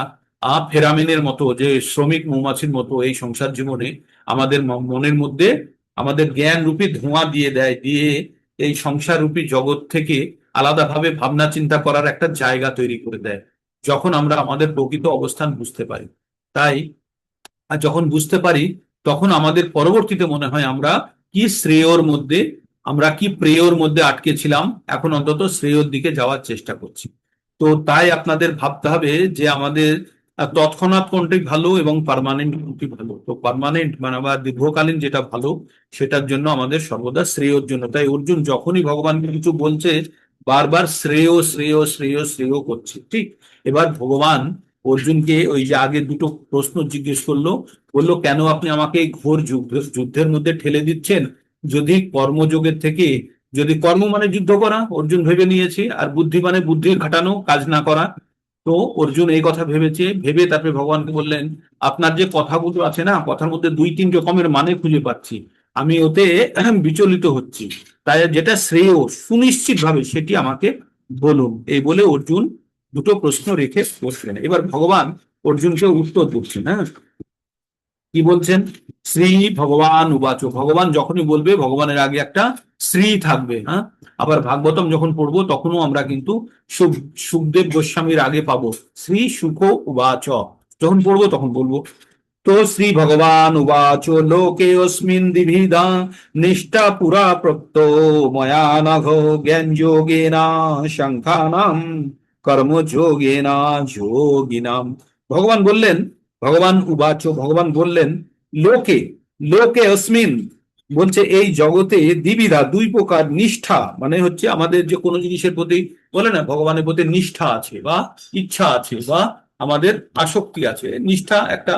S1: ফেরামিনের মতো, যে শ্রমিক মৌমাছির মতো এই সংসার জীবনে আমাদের মনের মধ্যে আমাদের জ্ঞান রূপী ধোঁয়া দিয়ে দেয়, দিয়ে এই সংসার রূপী জগৎ থেকে আলাদাভাবে ভাবনা চিন্তা করার একটা জায়গা তৈরি করে দেয়, যখন আমরা আমাদের প্রকৃত অবস্থান বুঝতে পারি। তাই আর যখন বুঝতে পারি তখন আমাদের পরবর্তীতে মনে হয় আমরা কি শ্রেয়র মধ্যে, আমরা কি প্রেয়র মধ্যে আটকে ছিলাম, এখন অন্তত শ্রেয়র দিকে যাওয়ার চেষ্টা করছি। তো তাই আপনাদের ভাবতে হবে যে আমাদের তৎক্ষণাৎ কোনটি ভালো এবং পার্মানেন্ট কোনটি ভালো। তো পার্মানেন্ট মানে আবার দীর্ঘকালীন যেটা ভালো, সেটার জন্য আমাদের সর্বদা শ্রেয়র জন্য। তাই অর্জুন যখনই ভগবানকে কিছু বলছে, বারবার শ্রেয় শ্রেয় শ্রেয় শ্রেয় করছে। ঠিক এবার ভগবান অর্জুনকে ওই যে আগে দুটো প্রশ্ন জিজ্ঞেস করলো, বললো কেন আপনি আমাকে এই ঘোর যুদ্ধের মধ্যে ঠেলে দিচ্ছেন? যদি কর্মযোগের থেকে, যদি কর্ম মানে যুদ্ধ করা অর্জুন ভেবে নিয়েছে, আর বুদ্ধি মানে বুদ্ধি খাটানো, কাজ না করা। তো অর্জুন এই কথা ভেবেছে, ভেবে তারপরে ভগবানকে বললেন, আপনার যে কথাগুলো আছে না, কথার মধ্যে 2-3 রকমের মানে খুঁজে পাচ্ছি, আমি ওতে বিচলিত হচ্ছি, তাই যেটা শ্রেয় সুনিশ্চিত ভাবে সেটি আমাকে বলুন। এই বলে অর্জুন দুটো প্রশ্ন রেখে বসলেন। এবার ভগবান অর্জুনকে উত্তর দিচ্ছেন। হ্যাঁ, কি বলছেন? শ্রী ভগবান উবাচ, ভগবান যখনই বলবে ভগবানের আগে একটা শ্রী থাকবে। হ্যাঁ, আবার ভাগবতম যখন পড়বো তখনও আমরা কিন্তু সুখদেব গোস্বামীর আগে পাবো শ্রী সুখ উবাচ, যখন পড়বো তখন বলবো। তো শ্রী ভগবান উবাচ, লোকে অস্মিন দ্বিবিধা নিষ্ঠা পুরা প্রপ্ত ময়া নঘ জ্ঞান যোগেনা শঙ্খানাম কর্ম যোগেনা যোগিনাম। ভগবান বললেন, ভগবান উবাচ ভগবান বললেন, লোকে, লোকে অস্মিন বলছে এই জগতে দ্বিবিধা, দুই প্রকার নিষ্ঠা, মানে হচ্ছে আমাদের যে কোনো জিনিসের প্রতি বলে না ভগবানের প্রতি নিষ্ঠা আছে বা ইচ্ছা আছে বা আমাদের আসক্তি আছে। নিষ্ঠা একটা,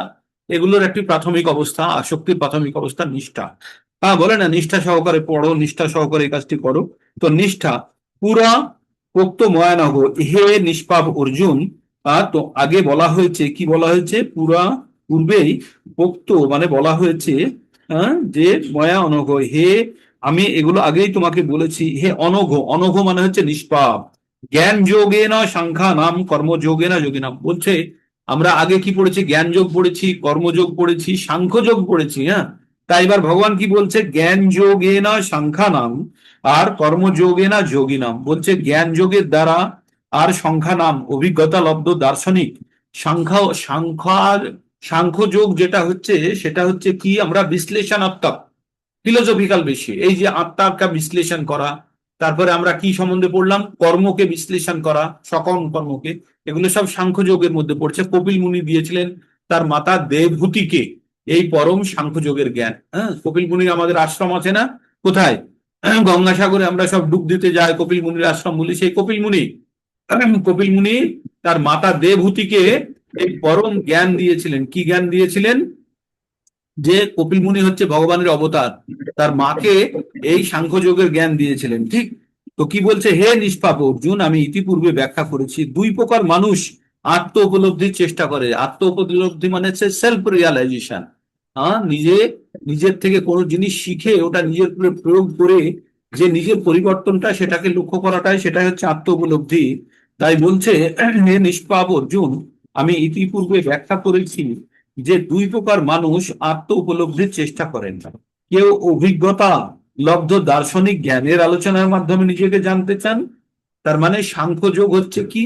S1: এগুলোর একটি প্রাথমিক অবস্থা, আসক্তির প্রাথমিক অবস্থা নিষ্ঠা। হ্যাঁ, বলে না নিষ্ঠা সহকারে পড়ো, নিষ্ঠা সহকারে এই কাজটি করো। তো নিষ্ঠা পুরা পোক্ত ময়ানগ, হে নিষ্পাপ অর্জুন। তো আগে বলা হয়েছে, কি বলা হয়েছে, পুরা পূর্বেই পোক্ত মানে বলা হয়েছে, যে ময়া অনঘ, হে আমি এগুলো আগেই তোমাকে বলেছি, হে অনঘ, অনঘ মানে হচ্ছে নিষ্পাপ, জ্ঞান যোগে না সাংখ্যা নাম কর্মযোগে না যোগী নাম বলছে। আমরা আগে কি পড়েছি, জ্ঞান যোগ পড়েছি, কর্মযোগ পড়েছি, সাংখ্য যোগ পড়েছি। হ্যাঁ, তাই এবার ভগবান কি বলছে, জ্ঞান যোগে না সাংখ্যা নাম আর কর্মযোগে না যোগী নাম। বলছে জ্ঞান যোগের দ্বারা আর সংখ্যা নাম অভিজ্ঞতা লব্ধ দার্শনিক, সাংখ্য সাংখ্যার সাংখ্য যোগ যেটা হচ্ছে সেটা হচ্ছে কি, আমরা বিশ্লেষণাত্মক ফিলোসফিক্যাল বেশি, এই যে আত্মাকে বিশ্লেষণ করা। তারপরে আমরা কি সম্বন্ধে পড়লাম, কর্মকে বিশ্লেষণ করা, সকম কর্মকে, এগুলো সব সাংখ্যযোগের মধ্যে পড়ছে। কপিল মুনি দিয়েছিলেন তার মাতা দেবভূতিকে এই পরম সাংখ্যযোগের জ্ঞান। হ্যাঁ, কপিল মুনির আমাদের আশ্রম আছে না, কোথায়, গঙ্গাসাগরে আমরা সব ডুব দিতে যাই, কপিল মুনির আশ্রম বলি, সেই কপিল মুনি, কপিল মুনি তার মাতা দেবভূতিকে এই পরম জ্ঞান দিয়েছিলেন। কি জ্ঞান দিয়েছিলেন, যে কপিল মুনি হচ্ছে ভগবানের অবতার, তার মাকে এই সাংখ্যযোগের জ্ঞান দিয়েছিলেন। ঠিক, তো কি বলছে, হে নিষ্পাপ অর্জুন, আমি ইতিপূর্বে ব্যাখ্যা করেছি দুই প্রকার মানুষ আত্ম উপলব্ধির চেষ্টা করে। আত্ম উপলব্ধি মানে হচ্ছে সেলফ রিয়ালাইজেশন। নিজে নিজের থেকে কোনো জিনিস শিখে ওটা নিজের উপরে প্রয়োগ করে যে নিজের পরিবর্তনটা সেটাকে লক্ষ্য করাটাই, সেটাই হচ্ছে আত্ম উপলব্ধি। তাই বলছে, হে নিষ্পাপ অর্জুন, আমি ইতিপূর্বে ব্যাখ্যা করেছি যে দুই প্রকার মানুষ আত্ম উপলব্ধির চেষ্টা করেন। কেউ অভিজ্ঞতা লব্ধ দার্শনিক জ্ঞানের আলোচনার মাধ্যমে নিজেকে জানতে চান, তার মানে সাংখ্যযোগ হচ্ছে কি,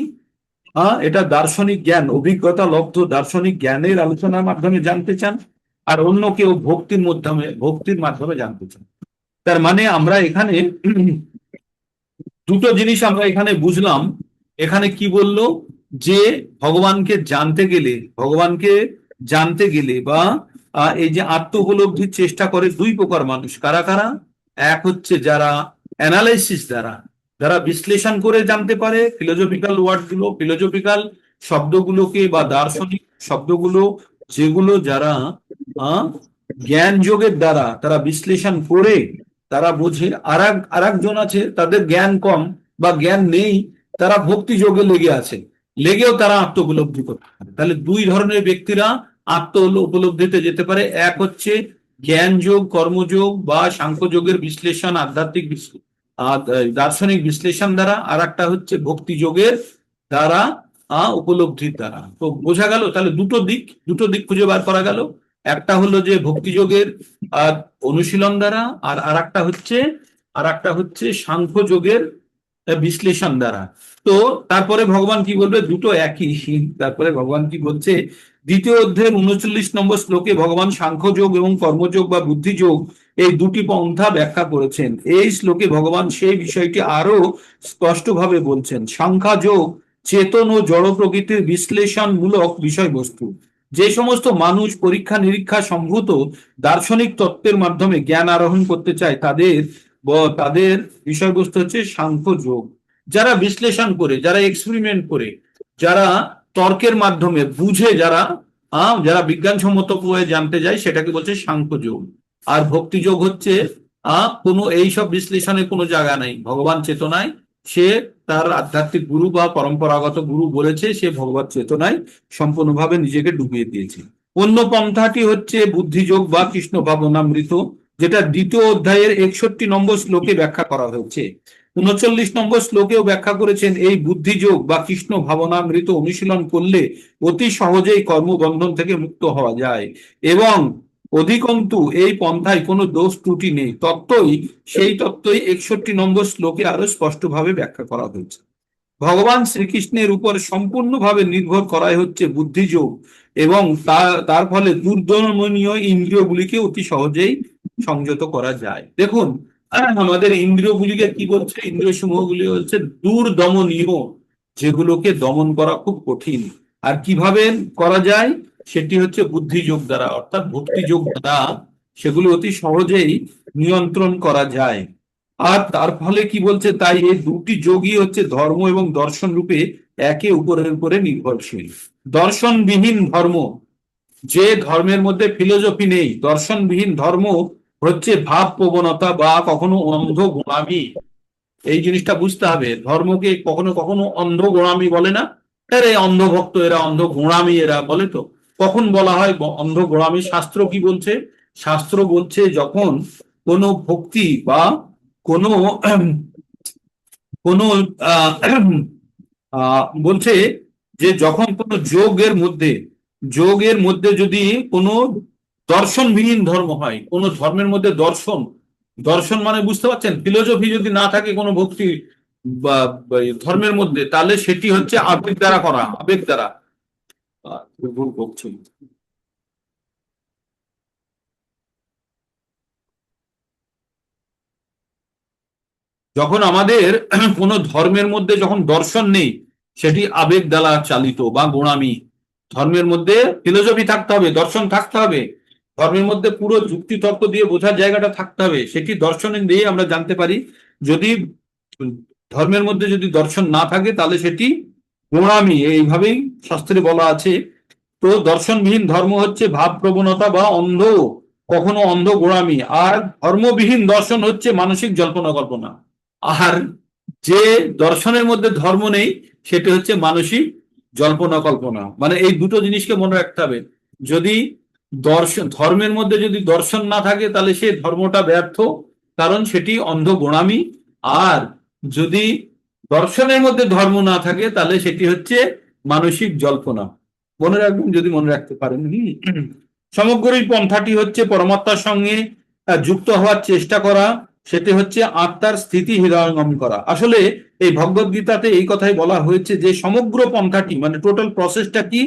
S1: এটা দার্শনিক জ্ঞান, অভিজ্ঞতা লব্ধ দার্শনিক জ্ঞানের আলোচনার মাধ্যমে জানতে চান। আর অন্য কেউ ভক্তির মাধ্যমে জানতে চান। তার মানে আমরা এখানে দুটো জিনিস আমরা এখানে বুঝলাম। এখানে কি বললো, যে ভগবানকে জানতে গেলে বা এই যে আত্ম উপলব্ধির চেষ্টা করে দুই প্রকার মানুষ, কারা কারা, এক হচ্ছে যারা অ্যানালাইসিস দ্বারা, যারা বিশ্লেষণ করে জানতে পারে ফিলোসফিক্যাল ওয়ার্ডগুলো, ফিলোসফিক্যাল শব্দগুলোকে বা দার্শনিক শব্দগুলো, যেগুলো যারা জ্ঞান যোগের দ্বারা তারা বিশ্লেষণ করে তারা বোঝে। আর একজন আছে তাদের জ্ঞান কম বা জ্ঞান নেই, তারা ভক্তি যোগে লেগে আছে, লেগেও তারা আত্ম উপলব্ধি করতে পারে। তাহলে দুই ধরনের ব্যক্তিরা আত্ম উপলব্ধিতে যেতে পারে। এক হচ্ছে জ্ঞান যোগ কর্মযোগ বা সাংখ্যযোগের বিশ্লেষণ, আধ্যাত্মিক দার্শনিক বিশ্লেষণ দ্বারা, আর একটা হচ্ছে ভক্তি যোগের দ্বারা, উপলব্ধির দ্বারা। তো বোঝা গেল তাহলে দুটো দিক খুঁজে বার করা গেল। একটা হলো যে ভক্তিযোগের অনুশীলন দ্বারা, আর একটা হচ্ছে সাংখ্য যোগের বিশ্লেষণ দ্বারা। তো তারপরে ভগবান কি বলবে, দুটো একই। তারপরে ভগবান কি বলছে, দ্বিতীয় অধ্যায়ের 39 নম্বর শ্লোকে ভগবান সাংখ্যযোগ এবং কর্মযোগ বা বুদ্ধিযোগ এই দুটি পন্থা ব্যাখ্যা করেছেন। এই শ্লোকে ভগবান সেই বিষয়টি আরো স্পষ্টভাবে বলছেন। সাংখ্যযোগ চেতন ও জড় প্রকৃতির বিশ্লেষণমূলক বিষয়বস্তু। যে সমস্ত মানুষ পরীক্ষা নিরীক্ষা সম্ভূত দার্শনিক তত্ত্বের মাধ্যমে জ্ঞান আরোহণ করতে চায়, তাদের বিষয়বস্তু হচ্ছে সাংখ্য যোগ। যারা বিশ্লেষণ করে, যারা এক্সপেরিমেন্ট করে, যারা তর্কের মাধ্যমে বুঝে, যারা বিজ্ঞানসম্মত উপায়ে জানতে যায়, সেটাকে বলছে সাংখ্য যোগ। আর ভক্তি যোগ হচ্ছে কোনো এইসব বিশ্লেষণের কোনো জায়গা নাই, ভগবান চেতনায় সে, তার আধ্যাত্মিক গুরু বা পরম্পরাগত গুরু বলেছে সে ভগবত চেতনায় সম্পূর্ণভাবে নিজেকে ডুবিয়ে দিয়েছে। অন্য পন্থাটি হচ্ছে বুদ্ধিযোগ বা কৃষ্ণ ভাবনামৃত, যেটা দ্বিতীয় অধ্যায়ের 61 নম্বর শ্লোকে ব্যাখ্যা করা হয়েছে। 39 নম্বর শ্লোকেও ব্যাখ্যা করেছেন, এই বুদ্ধিযোগ বা কৃষ্ণ ভাবনামৃত অনুশীলন করলে অতি সহজেই কর্মবন্ধন থেকে মুক্ত হওয়া যায়, এবং অধিকন্তু এই পন্থায় কোনো দোষ ত্রুটি নেই। সেই তত্ত্বই 61 নম্বর শ্লোকে আরো স্পষ্টভাবে ব্যাখ্যা করা হয়েছে। ভগবান শ্রীকৃষ্ণের উপর সম্পূর্ণভাবে নির্ভর করাই হচ্ছে বুদ্ধিযোগ, এবং তার ফলে দুর্দমনীয় ইন্দ্রিয়গুলিকে অতি সহজেই সংযত করা যায়। দেখুন, আমাদের ইন্দ্রিয়গুলিকে কি বলছে, ইন্দ্রিয় সমূহগুলি হচ্ছে দুর্দমনীয়, যেগুলোকে দমন করা খুব কঠিন। আর কিভাবে করা যায়, সেটি হচ্ছে বুদ্ধিযোগ দ্বারা, অর্থাৎ ভক্তিযোগ দ্বারা সেগুলো অতি সহজেই নিয়ন্ত্রণ করা যায়। আর তার ফলে কি বলছে, তাই এই দুটি যোগই হচ্ছে ধর্ম এবং দর্শন রূপে একে উপরের উপরে নির্ভরশীল। দর্শনবিহীন ধর্ম, যে ধর্মের মধ্যে ফিলোসফি নেই, দর্শনবিহীন ধর্ম হচ্ছে ভাব প্রবণতা বা কখনো অন্ধ গোলামি। এই জিনিসটা বুঝতে হবে, ধর্মকে কখনো কখনো অন্ধ গোঁড়ামি বলে না, এরা অন্ধ ভক্ত, এরা অন্ধ গোঁড়ামি, এরা বলে। তো কখন বলা হয় অন্ধ গোঁড়ামি? শাস্ত্র কি বলছে? শাস্ত্র বলছে যখন কোনো ভক্তি বা কোনো কোনো আহ, বলছে যে যখন কোনো যোগের মধ্যে যদি কোনো দর্শনবিহীন ধর্ম হয়, কোনো ধর্মের মধ্যে দর্শন, দর্শন মানে বুঝতে পারছেন, ফিলোসফি যদি না থাকে কোনো ভক্তি বা ধর্মের মধ্যে, তাহলে সেটি হচ্ছে আবেগ দ্বারা করা, আবেগ দ্বারা। ভুল করছি। যখন আমাদের কোনো ধর্মের মধ্যে যখন দর্শন নেই, সেটি আবেগ দ্বারা চালিত বা গোঁড়ামি। ধর্মের মধ্যে ফিলোসফি থাকতে হবে, দর্শন থাকতে হবে, ধর্মের মধ্যে পুরো যুক্তি তর্ক দিয়ে বোঝার জায়গাটা থাকতে হবে, সেটি দর্শন দিয়ে আমরা জানতে পারি। যদি ধর্মের মধ্যে যদি দর্শন না থাকে, তাহলে সেটি গোঁড়ামি, এইভাবেই শাস্ত্রে বলা আছে। তো দর্শনবিহীন ধর্ম হচ্ছে ভাব প্রবণতা বা অন্ধ, কখনো অন্ধ গোঁড়ামি। আর ধর্মবিহীন দর্শন হচ্ছে মানসিক জল্পনা কল্পনা। আর যে দর্শনের মধ্যে ধর্ম নেই, সেটা হচ্ছে মানসিক জল্পনা কল্পনা। মানে এই দুটো জিনিসকে মনে রাখতে হবে। যদি ধর্মের মধ্যে যদি দর্শন না থাকে, তাহলে সে ধর্মটা ব্যর্থ, কারণ সেটি অন্ধ গোঁড়ামি। আর যদি দর্শনের মধ্যে ধর্ম না থাকে, তাহলে সেটি হচ্ছে মানসিক জল্পনা। মনে রাখবেন, যদি মনে রাখতে পারেন। সমগ্র পন্থাটি হচ্ছে পরমাত্মার সঙ্গে যুক্ত হওয়ার চেষ্টা করা, সেটি হচ্ছে আত্মার স্থিতি হৃদয়ঙ্গম করা। আসলে এই ভগবদ গীতাতে এই কথাই বলা হয়েছে যে সমগ্র পন্থাটি মানে টোটাল প্রসেসটা কি,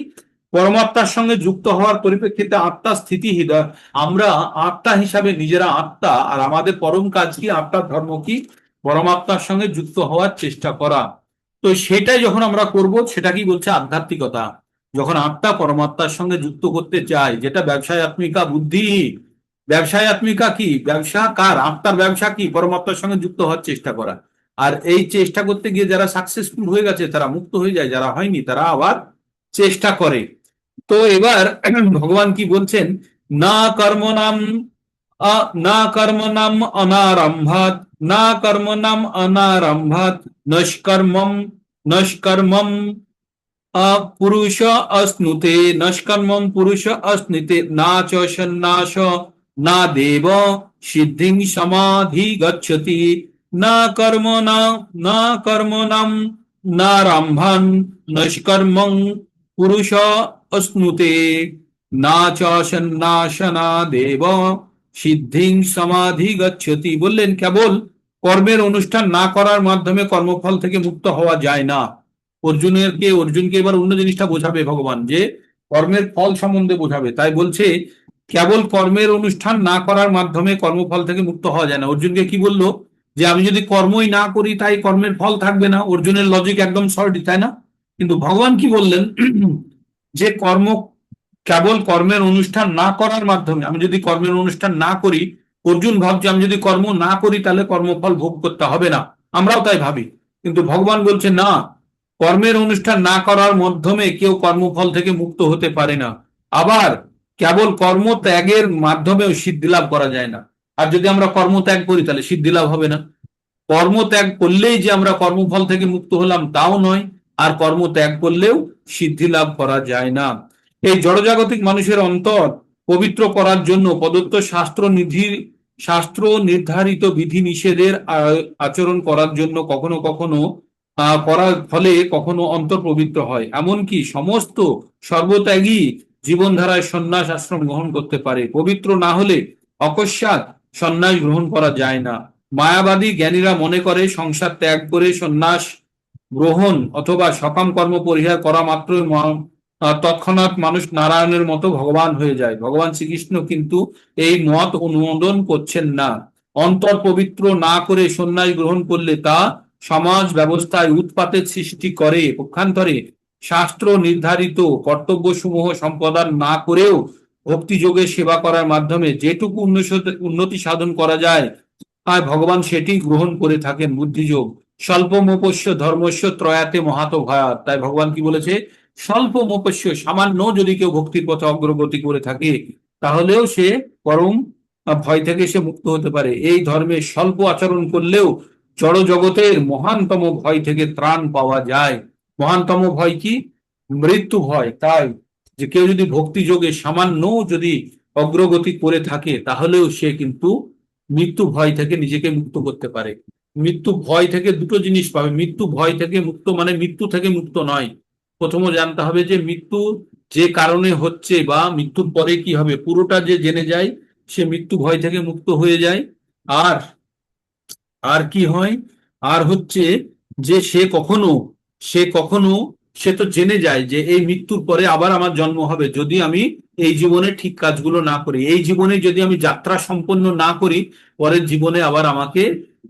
S1: পরমাত্মার সঙ্গে যুক্ত হওয়ার পরিপ্রেক্ষিতে আত্মার স্থিতি হৃদয়। আমরা আত্মা হিসাবে নিজেরা আত্মা, আর আমাদের পরম কাজ কি, আত্মার ধর্ম কি, পরমাত্মার সঙ্গে যুক্ত হওয়ার চেষ্টা করা। তো সেটাই যখন আমরা করব, সেটা কি বলছে আধ্যাত্মিকতা। যখন আত্মা পরমাত্মার সঙ্গে যুক্ত করতে চায়, যেটা ব্যবসায় আত্মিকা বুদ্ধি। ব্যবসায় আত্মিকা কি? ব্যবসা কার? আত্মার ব্যবসা কি? পরমাত্মার সঙ্গে যুক্ত হওয়ার চেষ্টা করা। আর এই চেষ্টা করতে গিয়ে যারা সাকসেসফুল হয়ে গেছে তারা মুক্ত হয়ে যায়, যারা হয়নি তারা আবার চেষ্টা করে। তো এবার ভগবান কি বলছেন? না কর্ম নাম না কর্ম নাম অনারম্ভাত, না কর্ম নাম অনারম্ভাত, নষ্কর্মম নষ্কর্মম পুরুষ অশ্নুতে, নষ্কর্মম পুরুষ অশ্নুতে, না চ সন্ন্যাস না দেব সিদ্ধিং সমাধি গচ্ছতি, না কর্ম না না কর্ম নাম নারম্ভান, নষ্কর্মং পুরুষ অশ্নুতে, না চ সন্ন্যাস না দেব সিদ্ধিং সমাধি গচ্ছতি। বললেন কেবল কর্মের অনুষ্ঠান না করার মাধ্যমে কর্মফল থেকে মুক্ত হওয়া যায় না। অর্জুনকে এবার অন্য জিনিসটা বোঝাবে ভগবান, যে কর্মের ফল সম্বন্ধে বোঝাবে। তাই বলছে কেবল কর্মের অনুষ্ঠান না করার মাধ্যমে কর্মফল থেকে মুক্ত হওয়া যায় না। অর্জুনকে কি বললো? যে আমি যদি কর্মই না করি, তাই কর্মের ফল থাকবে না। অর্জুনের লজিক একদম সঠিক, তাই না? কিন্তু ভগবান কি বললেন? যে কেবল কর্মের অনুষ্ঠান না করার মাধ্যমে, আমি যদি কর্মের অনুষ্ঠান না করি, অর্জুন ভাবছে আমি যদি কর্ম না করি তাহলে কর্মফল ভোগ করতে হবে না। আমরাও তাই ভাবি। কিন্তু ভগবান বলছে না, কর্মের অনুষ্ঠান না করার মাধ্যমে কেউ কর্মফল থেকে মুক্ত হতে পারে না। আবার কেবল কর্ম ত্যাগের মাধ্যমেও সিদ্ধি লাভ করা যায় না। আর যদি আমরা কর্ম ত্যাগ করি, তাহলে সিদ্ধি লাভ হবে না। কর্ম ত্যাগ করলেই যে আমরা কর্মফল থেকে মুক্ত হলাম তাও নয়, আর কর্ম ত্যাগ করলেও সিদ্ধি লাভ করা যায় না। এই জড়জাগতিক মানুষের অন্তর পবিত্র করার জন্য প্রদত্ত শাস্ত্র নির্ধারিত বিধি নিষেধের আচরণ করার জন্য কখনো কখনো করার ফলে কখনো অন্তর পবিত্র হয়। এমনকি সমস্ত সর্বত্যাগী জীবনধারায় সন্ন্যাস আশ্রম গ্রহণ করতে পারে। পবিত্র না হলে অকস্মাৎ সন্ন্যাস গ্রহণ করা যায় না। মায়াবাদী জ্ঞানীরা মনে করে সংসার ত্যাগ করে সন্ন্যাস গ্রহণ অথবা সকাম কর্ম পরিহার করা মাত্রই তৎক্ষণাৎ মানুষ নারায়ণের মতো ভগবান হয়ে যায়। ভগবান শ্রীকৃষ্ণ কিন্তু এই মত অনুমোদন করছেন না। অন্তর পবিত্র না করে সন্ন্যাস গ্রহণ করলে তা সমাজ ব্যবস্থায় উৎপাতের সৃষ্টি করে। পক্ষান্তরে শাস্ত্র নির্ধারিত কর্তব্যসমূহ সম্পাদন না করেও ভক্তিযোগে সেবা করার মাধ্যমে যেটুকু উন্নতি সাধন করা যায়, আর ভগবান সেটি গ্রহণ করে থাকেন, বুদ্ধিযোগ। স্বল্পমোপস্য ধর্মস্য ত্রয়াতে মহাতো ভয়াত। তাই ভগবান কি বলেছে? স্বল্পমোপস্য, সামান্য যদি কেউ ভক্তির পথে অগ্রগতি করে থাকে, তাহলেও সে পরম ভয় থেকে সে মুক্ত হতে পারে। এই ধর্মে স্বল্প আচরণ করলেও জড় জগতের মহানতম ভয় থেকে ত্রাণ পাওয়া যায়। মহানতম ভয় কি? মৃত্যু ভয়। তাই যে কেউ যদি ভক্তি যোগে সামান্য যদি অগ্রগতি করে থাকে তাহলেও সে কিন্তু মৃত্যু ভয় থেকে নিজেকে মুক্ত করতে পারে। মৃত্যু ভয় থেকে দুটো জিনিস পাবে। মৃত্যু ভয় থেকে মুক্ত মানে মৃত্যু থেকে মুক্ত নয়। প্রথমে জানতে হবে যে মৃত্যু যে কারণে হচ্ছে বা মৃত্যুর পরে কি হবে, পুরোটা যে জেনে যায় সে মৃত্যু ভয় থেকে মুক্ত হয়ে যায়। আর আর কি হয়, আর হচ্ছে যে সে কখনো সে তো জেনে যায় যে এই মৃত্যুর পরে আবার আমার জন্ম হবে, যদি আমি এই জীবনে ঠিক কাজগুলো না করি, এই জীবনে যদি আমি যাত্রা সম্পন্ন না করি, পরের জীবনে আবার আমাকে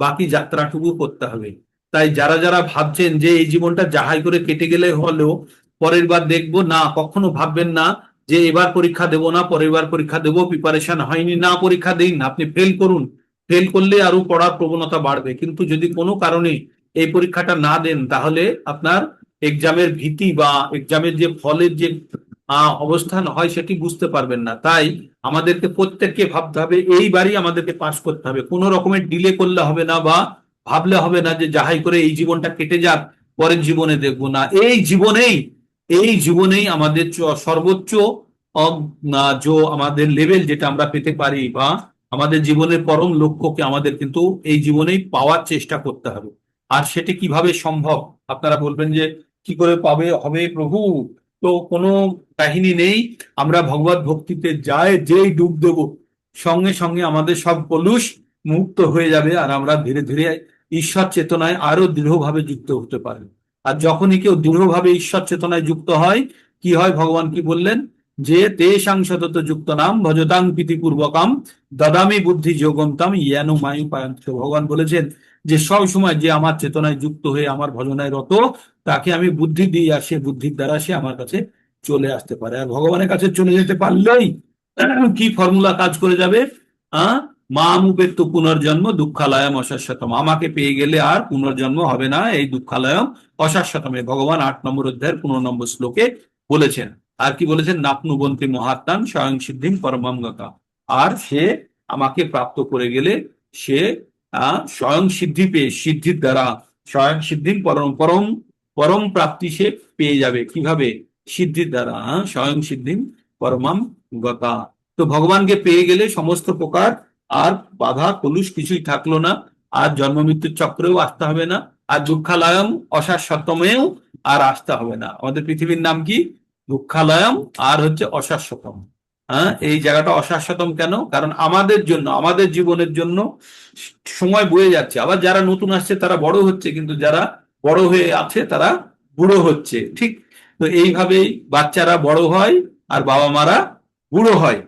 S1: বাকি যাত্রাটুকু করতে হবে। তাই যারা যারা ভাবছেন যে এই জীবনটা যাহাই করে কেটে গেলে হলেও পরের বার দেখবো, না, কখনো ভাববেন না যে এবার পরীক্ষা দেবো না, পরের বার পরীক্ষা দেবো, প্রিপারেশন হয়নি, না, পরীক্ষা দিন, আপনি ফেল করুন। ফেল করলে আরো পড়ার প্রবণতা বাড়বে, কিন্তু যদি কোনো কারণে এই পরীক্ষাটা না দেন তাহলে আপনার এক্সামের ভীতি বা এক্সামের যে ফলের যে অবস্থান হয় সেটি বুঝতে পারবেন না। তাই আমাদেরকে প্রত্যেককে ভাবতে হবে এইবারই আমাদেরকে পাশ করতে হবে, কোনো রকমের ডিলে করলে হবে না বা ভাবলে হবে না যে যাহাই করে এই জীবনটা কেটে যাক, পরের জীবনে দেখবো না। এই জীবনেই আমাদের সর্বোচ্চ যে আমাদের লেভেল যেটা আমরা পেতে পারি বা আমাদের জীবনের পরম লক্ষ্যকে আমাদের কিন্তু এই জীবনেই পাওয়ার চেষ্টা করতে হবে। আর সেটি কিভাবে সম্ভব? আপনারা বলবেন যে কি করে পাবে হবে প্রভু, তো কোনো কাহিনী নেই। আমরা ভগবত ভক্তিতে যেই ডুব দেব, সঙ্গে সঙ্গে আমাদের সব কলুষ মুক্ত হয়ে যাবে আর আমরা ধীরে ধীরে ঈশ্বর চেতনায় আরো দৃঢ়ভাবে যুক্ত হতে পারি। আর যখনই কেউ দৃঢ়ভাবে ঈশ্বর চেতনায় যুক্ত হয়, কি হয়, ভগবান কি বললেন, যে তেষাং সতত যুক্ত নাম ভজতাং প্রীতিপূর্বকাম দদামি বুদ্ধি যোগন্তাম ইয়ানু মায়ু পায়ন্ত। ভগবান বলেছেন যে সব সময় যে আমার চেতনায় যুক্ত হয়ে আমার ভজনায় রত, তাকে আমি বুদ্ধি দিই আর সে বুদ্ধির দ্বারা সে আমার কাছে চলে আসতে পারে। আর ভগবানের কাছে চলে যেতে পারলেই কি ফর্মুলা কাজ করে যাবে? আহ মামুপের তো পুনর্জন্ম দুঃখালয়ম অশাশ্বতম, আমাকে পেয়ে গেলে আর পুনর্জন্ম হবে না এই দুঃখালয়ম অশাশ্বতমে, ভগবান 8 নম্বর অধ্যায়ের 15 নম্বর শ্লোকে বলেছেন। আর কি বলেছেন? নাপনুবন্তী মহাত্মান স্বয়ং সিদ্ধিম পরমাম গতা। আর সে আমাকে প্রাপ্ত করে গেলে সে স্বয়ং সিদ্ধি পেয়ে, সিদ্ধির দ্বারা স্বয়ং সিদ্ধিম পরম পরম পরম প্রাপ্তি সে পেয়ে যাবে। কিভাবে? সিদ্ধির দ্বারা, স্বয়ং সিদ্ধিম পরমাম গতা। তো ভগবানকে পেয়ে গেলে সমস্ত প্রকার আর বাধা কলুষ কিছুই থাকলো না, আর জন্ম মৃত্যুর চক্রেও আসতে হবে না, আর দুঃখালয়ম অশাশ্বতমেও আর আসতে হবে না। আমাদের পৃথিবীর নাম কি? দুঃখালয়ম আর হচ্ছে অশাশ্বতম। এই জায়গাটা অশাশ্বতম কেন? কারণ আমাদের জন্য, আমাদের জীবনের জন্য সময় বয়ে যাচ্ছে, আবার যারা নতুন আসছে তারা বড় হচ্ছে, কিন্তু যারা বড় হয়ে আছে তারা বুড়ো হচ্ছে। ঠিক তো এইভাবেই বাচ্চারা বড় হয় আর বাবা মারা বুড়ো হয়।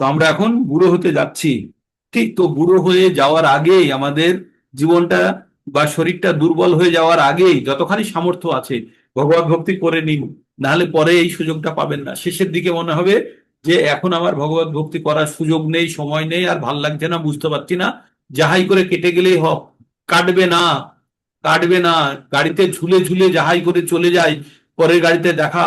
S1: তো আমরা এখন বুড়ো হতে যাচ্ছি। ঠিক, তো বুড়ো হয়ে যাওয়ার আগেই আমাদের জীবনটা বা শরীরটা দুর্বল হয়ে যাওয়ার আগেই যতখানি সামর্থ্য আছে ভগবত ভক্তি করে নিন, নাহলে পরে এই সুযোগটা পাবেন না। শেষের দিকে মনে হবে যে এখন আমার ভগবত ভক্তি করার সুযোগ নেই, সময় নেই, আর ভাল লাগছে না, বুঝতে পারছি না, যাহাই করে কেটে গেলেই হোক। কাটবে না, কাটবে না, গাড়িতে ঝুলে ঝুলে যাহাই করে চলে যায়, পরের গাড়িতে দেখা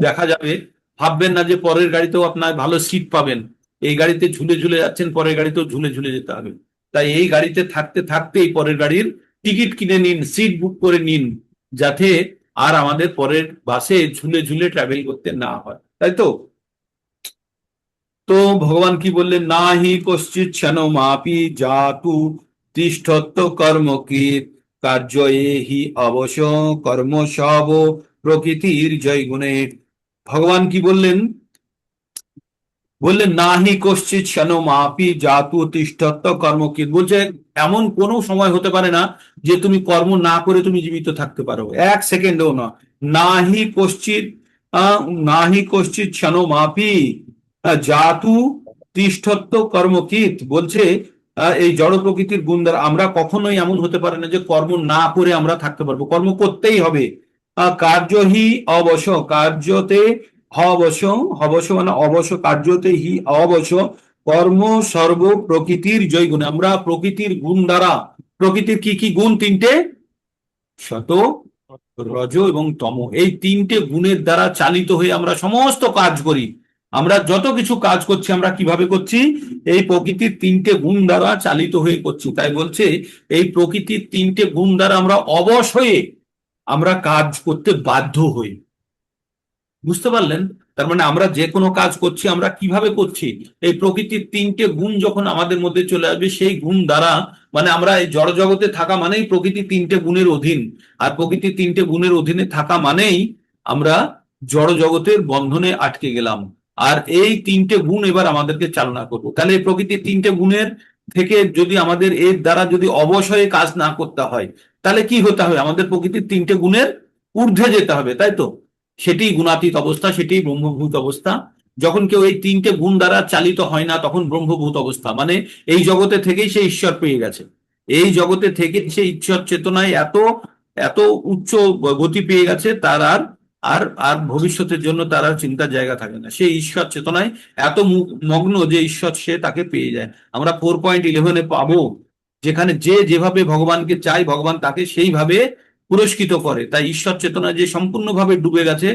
S1: দেখা যাবে। ভাববেন না যে পরের গাড়িতেও আপনার ভালো সিট পাবেন, এই গাড়িতে ঝুলে ঝুলে যাচ্ছেন, পরের গাড়িতেও ঝুলে ঝুলে যেতে হবে। তাই এই গাড়িতে থাকতে থাকতেই পরের গাড়ির টিকিট কিনে নিন, সিট বুক করে নিন, যাতে আর আমাদের পরের বাসে ঝুলে ঝুলে ট্রাভেল করতে না হয়। তাই তো? তো ভগবান কি বললেন? না হি কশ্চিৎ ক্ষণমাপি জাতু তিষ্ঠত্ব কর্মকৃত কার্য হি অবশ্য কর্ম সব প্রকৃতির জয় গুণে। ভগবান কি বললেন? বললেন না হি কশ্চিৎ ক্ষণমাপি জাতু তিষ্ঠত্ব কর্মকৃত। বলছে এমন কোনো সময় হতে পারে না যে তুমি কর্ম না করে তুমি জীবিত থাকতে পারো, এক সেকেন্ডও না। না হি কশ্চিৎ না হি কশ্চিৎ ক্ষণমাপি জাতু তিষ্ঠত্ব কর্মকৃত। বলছে এই জড় প্রকৃতির গুণ দ্বারা আমরা কখনোই এমন হতে পারে না যে কর্ম না করে আমরা থাকতে পারবো, কর্ম করতেই হবে। কার্য হি অবশ্য, কার্যতে অবশ্য, অবশ্য মানে অবশ্য, কার্যতে হি অবশ্য কর্ম সর্ব প্রকৃতির জয় গুণ। আমরা প্রকৃতির গুণ দ্বারা, প্রকৃতির কি কি গুণ? 3টে, শত, রজ এবং তম, এই 3টে গুণের দ্বারা চালিত হয়ে আমরা সমস্ত কাজ করি। আমরা যত কিছু কাজ করছি আমরা কিভাবে করছি? এই প্রকৃতির তিনটে গুণ দ্বারা চালিত হয়ে করছি। তাই বলছে এই প্রকৃতির তিনটে গুণ দ্বারা আমরা অবশ হয়ে আমরা কাজ করতে বাধ্য হই। বুঝতে পারলেন? তার মানে আমরা যে কোনো কাজ করছি আমরা কিভাবে করছি? এই প্রকৃতির তিনটে গুণ যখন আমাদের মধ্যে চলে আসবে সেই গুণ দ্বারা, মানে আমরা এই জড় জগতে থাকা মানেই প্রকৃতির তিনটে গুণের অধীন, আর প্রকৃতির তিনটে গুণের অধীনে থাকা মানেই আমরা জড় জগতের বন্ধনে আটকে গেলাম। আর এই তিনটে গুণ এবার আমাদেরকে চালনা করবো। তাহলে এই প্রকৃতির তিনটে গুণের থেকে যদি আমাদের এর দ্বারা যদি অবশ্যই কাজ না করতে হয়, তাহলে কি হতে হবে? আমাদের প্রকৃতির তিনটে গুণের ঊর্ধ্বে যেতে হবে, তাই তো? সেটি গুণাতীত অবস্থা, সেটি ব্রহ্মভূত অবস্থা। যখন কেউ এই তিনটে গুণ দ্বারা চালিত হয় না তখন ব্রহ্মভূত অবস্থা, মানে এই জগতে থেকেই সে ঈশ্বর পেয়ে গেছে। এই জগতে থেকে সে ঈশ্বর চেতনায় এত এত উচ্চ গতি পেয়ে গেছে, তার আর আর আর ভবিষ্যতের জন্য তার আর চিন্তার জায়গা থাকে না। সে ঈশ্বর চেতনায় এত মগ্ন যে ঈশ্বর সে তাকে পেয়ে যায়। আমরা 4.11 পাবো, যেখানে যে যেভাবে ভগবানকে চায় ভগবান তাকে সেইভাবে পুরস্কৃত করে। তাই ঈশ্বর চেতনা যে সম্পূর্ণভাবে ডুবে গেছে,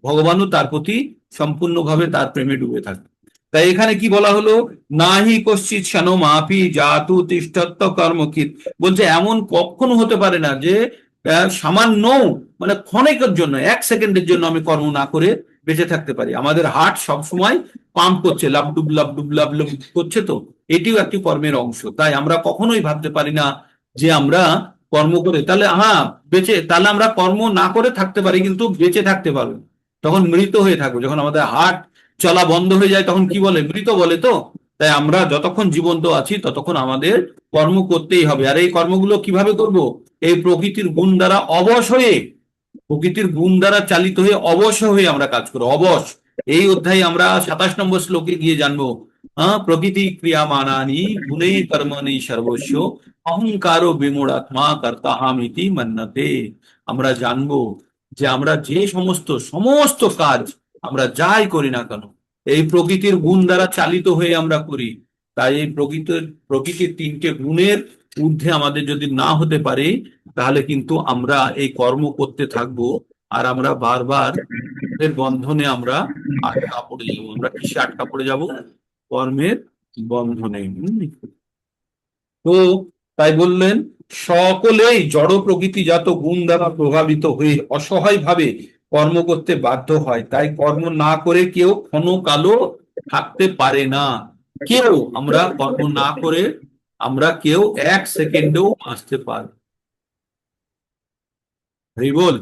S1: ভগবানও তার প্রতি সম্পূর্ণভাবে তার প্রেমে ডুবে থাকে। তাই এখানে কি বলা হলো? নাহি কশ্চিৎ শানো মাপি জাতু তিষ্ঠত্ব কর্মকিত। বলছে এমন কখনো হতে পারে না যে সামান্য, মানে ক্ষণিকের জন্য, 1 সেকেন্ডের জন্য আমি কর্ম না করে বেঁচে থাকতে পারি। আমাদের হার্ট সবসময় পাম্প করছে, লাবডুব লাবডুব লাবডুব করছে, তো এটিও একটি কর্মের অংশ। তাই আমরা কখনোই ভাবতে পারি না যে আমরা কর্ম করে তাহলে তাহলে আমরা কর্ম না করে থাকতে পারি কিন্তু বেঁচে থাকতে পারবো, তখন মৃত হয়ে থাকবো। যখন আমাদের হার্ট চলা বন্ধ হয়ে যায় তখন কি বলে? মৃত বলে। তো তাই আমরা যতক্ষণ জীবন্ত আছি ততক্ষণ আমাদের কর্ম করতেই হবে। আর এই কর্মগুলো কিভাবে করব? এই প্রকৃতির গুণ দ্বারা অবশ হয়ে, প্রকৃতির গুণ দ্বারা চালিত হয়ে অবশ হয়ে আমরা কাজ করবো। অবশ, এই অধ্যায়ে আমরা 27 নম্বর শ্লোকে গিয়ে জানবো। প্রকৃতি ক্রিয়ামানানি গুণে কর্মণি সর্বস্ব অহংকারো বিমূঢ়াত্মা কর্তাহামিতি মন্যতে। আমরা জানবো যে আমরা যে সমস্ত সমস্ত কাজ আমরা যাই করি না কেন এই প্রকৃতির গুণ দ্বারা চালিত হয়ে আমরা করি। তাই এই প্রকৃতির তিনটে গুণের ঊর্ধ্বে আমাদের যদি না হতে পারে তাহলে কিন্তু আমরা এই কর্ম করতে থাকবো, আর আমরা বারবার এর বন্ধনে আমরা আটকা পড়ে যাবো। আমরা কিসে আটকা পড়ে যাব? কর্মের বন্ধনে। তো তাই বললেন সকলেই জড় প্রকৃতিজাত গুণ দ্বারা প্রভাবিত হয়ে অসহায় ভাবে কর্ম করতে বাধ্য হয়। তাই কর্ম না করে কেউ ক্ষণকালও থাকতে পারে না। কেউ আমরা কর্ম না করে আমরা কেউ 1 সেকেন্ডেও বাঁচতে পারি। বল।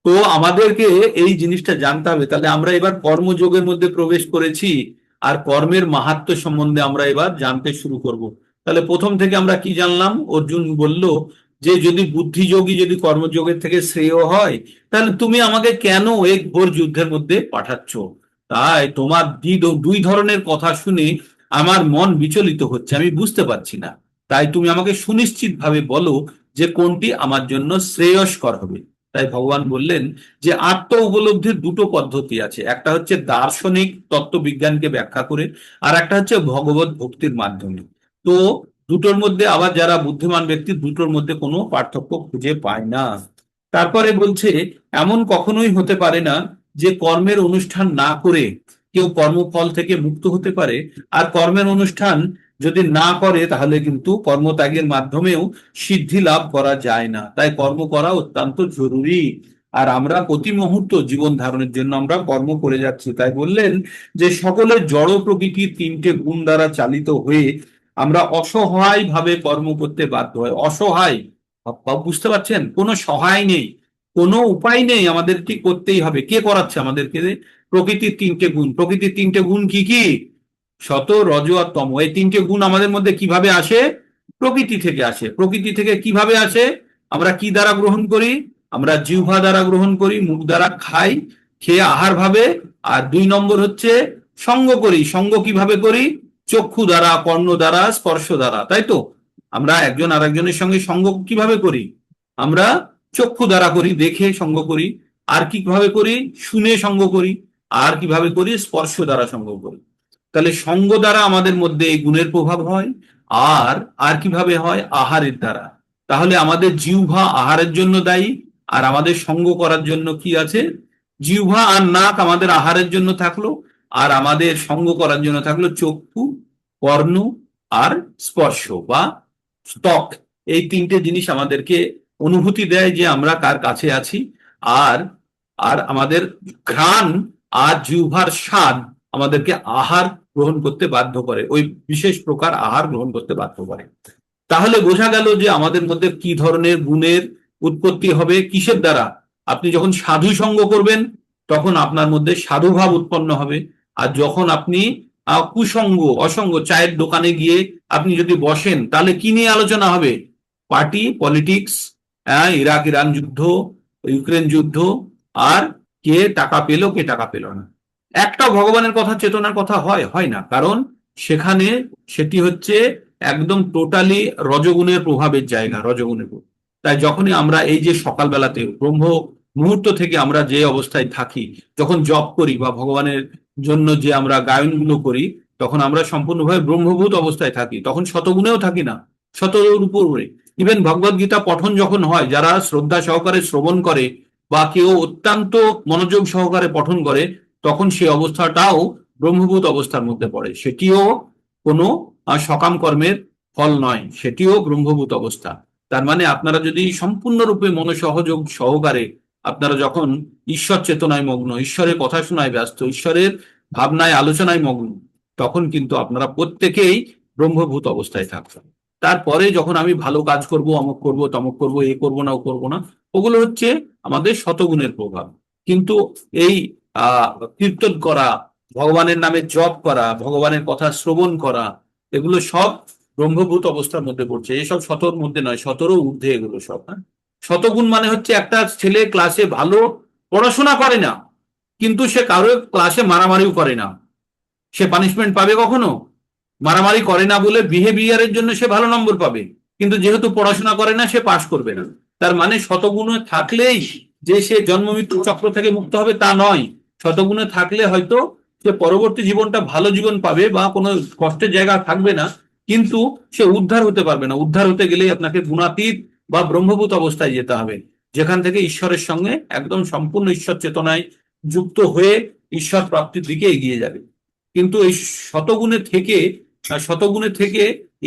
S1: তো আমাদেরকে এই জিনিসটা জানতে হবে। তাহলে আমরা এবার কর্মযোগের মধ্যে প্রবেশ করেছি, আর কর্মের মাহাত্ম্য সম্বন্ধে আমরা এবার জানতে শুরু করব। তাহলে প্রথম থেকে আমরা কি জানলাম? অর্জুন বলল যে যদি বুদ্ধিযোগী যদি কর্মযোগের থেকে শ্রেয় হয়, তাহলে তুমি আমাকে কেন এক ঘোর যুদ্ধের মধ্যে পাঠাচ্ছ? তাই তোমার দুই ধরনের কথা শুনে আমার মন বিচলিত হচ্ছে, আমি বুঝতে পারছি না। তাই তুমি আমাকে সুনিশ্চিত ভাবে বলো যে কোনটি আমার জন্য শ্রেয়স্কর হবে। তাই ভগবান বললেন যে আত্ম উপলব্ধির দুটো পদ্ধতি আছে, একটা হচ্ছে দার্শনিক তত্ত্ববিজ্ঞানকে ব্যাখ্যা করে, আর একটা হচ্ছে ভগবত ভক্তির মাধ্যমে। তো দুটোর মধ্যে আবার যারা বুদ্ধিমান ব্যক্তি দুটোর মধ্যে কোনো পার্থক্য খুঁজে পায় না। তারপরে বলছে এমন কখনোই হতে পারে না যে কর্মের অনুষ্ঠান না করে কেউ কর্মফল থেকে মুক্ত হতে পারে, আর কর্মের অনুষ্ঠান যদি না করে তাহলে কিন্তু কর্মত্যাগের মাধ্যমেও সিদ্ধি লাভ করা যায় না। তাই কর্ম করা অত্যন্ত জরুরি। আর আমরা প্রতি মুহূর্ত জীবন ধারণের জন্য আমরা কর্ম করে যাচ্ছি। তাই বললেন যে সকলের জড় প্রকৃতির তিনটে গুণ দ্বারা চালিত হয়ে আমরা অসহায় ভাবে কর্ম করতে বাধ্য হয়। অসহায়, বুঝতে পারছেন? কোনো সহায় নেই, কোনো উপায় নেই, আমাদের কি করতেই হবে। কে করাচ্ছে আমাদেরকে? প্রকৃতির তিনটে গুণ। প্রকৃতির তিনটে গুণ কি কি? সত, রজ আর তম। এই তিনটে গুণ আমাদের মধ্যে কিভাবে আসে? প্রকৃতি থেকে আসে। প্রকৃতি থেকে কিভাবে আসে? আমরা কি দ্বারা গ্রহণ করি? আমরা জিহ্বা দ্বারা গ্রহণ করি, মুখ দ্বারা খাই, খেয়ে আহার ভাবে। আর 2 নম্বর হচ্ছে সঙ্গ করি। সঙ্গ কিভাবে করি? চক্ষু দ্বারা, কর্ণ দ্বারা, স্পর্শ দ্বারা, তাই তো? আমরা একজন আরেকজনের সঙ্গে সঙ্গ কিভাবে করি? আমরা চক্ষু দ্বারা করি, দেখে সঙ্গ করি। আর কিভাবে করি? শুনে সঙ্গ করি। আর কিভাবে করি? স্পর্শ দ্বারা সঙ্গ করি। তাহলে সঙ্গ দ্বারা আমাদের মধ্যে এই গুণের প্রভাব হয়। আর আর কিভাবে হয়? আহারের দ্বারা। তাহলে আমাদের জিহ্বা আহারের জন্য দায়ী, আর আমাদের সঙ্গ করার জন্য কি আছে? জিহ্বা আর নাক আমাদের আহারের জন্য থাকলো, আর আমাদের সঙ্গ করার জন্য থাকলো চক্ষু, কর্ণ আর স্পর্শ বা ত্বক। এই তিনটে জিনিস আমাদেরকে অনুভূতি দেয় যে আমরা কার কাছে আছি। আর আর আমাদের ঘ্রাণ আর জিহ্বার স্বাদ আমাদেরকে আহার গ্রহণ করতে বাধ্য করে, ওই বিশেষ প্রকার আহার গ্রহণ করতে বাধ্য করে। তাহলে বোঝা গেল যে আমাদের মধ্যে কি ধরনের গুণের উৎপত্তি হবে কিসের দ্বারা। আপনি যখন সাধু সঙ্গ করবেন তখন আপনার মধ্যে সাধুভাব উৎপন্ন হবে। আর যখন আপনি কুসঙ্গ, অসঙ্গ, চায়ের দোকানে গিয়ে আপনি যদি বসেন তাহলে কি নিয়ে আলোচনা হবে? পার্টি পলিটিক্স, ইরাক ইরান যুদ্ধ, ইউক্রেন যুদ্ধ, আর কে টাকা পেলো কে টাকা পেল না। একটা ভগবানের কথা, চেতনার কথা হয় না, কারণ সেখানে সেটি হচ্ছে একদম টোটালি রজগুণের প্রভাবের জায়গা, রজগুণের প্রভাব। তাই যখনই আমরা এই যে সকালবেলাতে ব্রহ্ম মুহূর্ত থেকে আমরা যে অবস্থায় থাকি, যখন জপ করি বা ভগবানের জন্য যে আমরা গায়নগুলো করি, তখন আমরা সম্পূর্ণভাবে ব্রহ্মভূত অবস্থায় থাকি, তখন শতগুণেও থাকি না, শতর উপরে। ইভেন ভগবদ গীতা পঠন যখন হয়, যারা শ্রদ্ধা সহকারে শ্রবণ করে বা কেউ অত্যন্ত মনোযোগ সহকারে পঠন করে, তখন সেই অবস্থাটাও ব্রহ্মভূত অবস্থার মধ্যে পড়ে। সেটিও কোনো সকাম কর্মের ফল নয়, সেটিও ব্রহ্মভূত অবস্থা। তার মানে আপনারা যদি সম্পূর্ণরূপে মনোসহযোগ সহকারে আপনারা যখন ঈশ্বর চেতনায় মগ্ন, ঈশ্বরের কথা শোনায় ব্যস্ত, ঈশ্বরের ভাবনায় আলোচনায় মগ্ন, তখন কিন্তু আপনারা প্রত্যেকেই ব্রহ্মভূত অবস্থায় থাকবেন। তারপরে যখন আমি ভালো কাজ করব, অমুক করব, তমুক করব, এ করব না, ও করবো না, ওগুলো হচ্ছে আমাদের শতগুণের প্রভাব। কিন্তু এই কীর্তন করা, ভগবানের নামে জপ করা, ভগবানের কথা শ্রবণ করা, এগুলো সব ব্রহ্মভূত অবস্থার মধ্যে পড়ছে। এসব শতর মধ্যে নয়, শতরও ঊর্ধ্বে এগুলো সব। হ্যাঁ, শতগুণ মানে হচ্ছে একটা ছেলে ক্লাসে ভালো পড়াশোনা করে না, কিন্তু সে কারো ক্লাসে মারামারিও করে না, সে পানিশমেন্ট পাবে কখনো? মারামারি করে না বলে বিহেভিয়ারের জন্য সে ভালো নম্বর পাবে, কিন্তু যেহেতু পড়াশোনা করে না সে পাশ করবে না। তার মানে শতগুণে থাকলেই যে সে জন্ম মৃত্যু চক্র থেকে মুক্ত হবে তা নয়। শতগুণে থাকলে হয়তো সে পরবর্তী জীবনটা ভালো জীবন পাবে বা কোনো কষ্টের জায়গা থাকবে না, কিন্তু সে উদ্ধার হতে পারবে না। উদ্ধার হতে গেলেই আপনাকে গুণাতীত বা ব্রহ্মভূত অবস্থায় যেতে হবে, যেখান থেকে ঈশ্বরের সঙ্গে একদম সম্পূর্ণ ঈশ্বর চেতনায় যুক্ত হয়ে ঈশ্বর প্রাপ্তির দিকে এগিয়ে যাবে। কিন্তু এই শতগুণে থেকে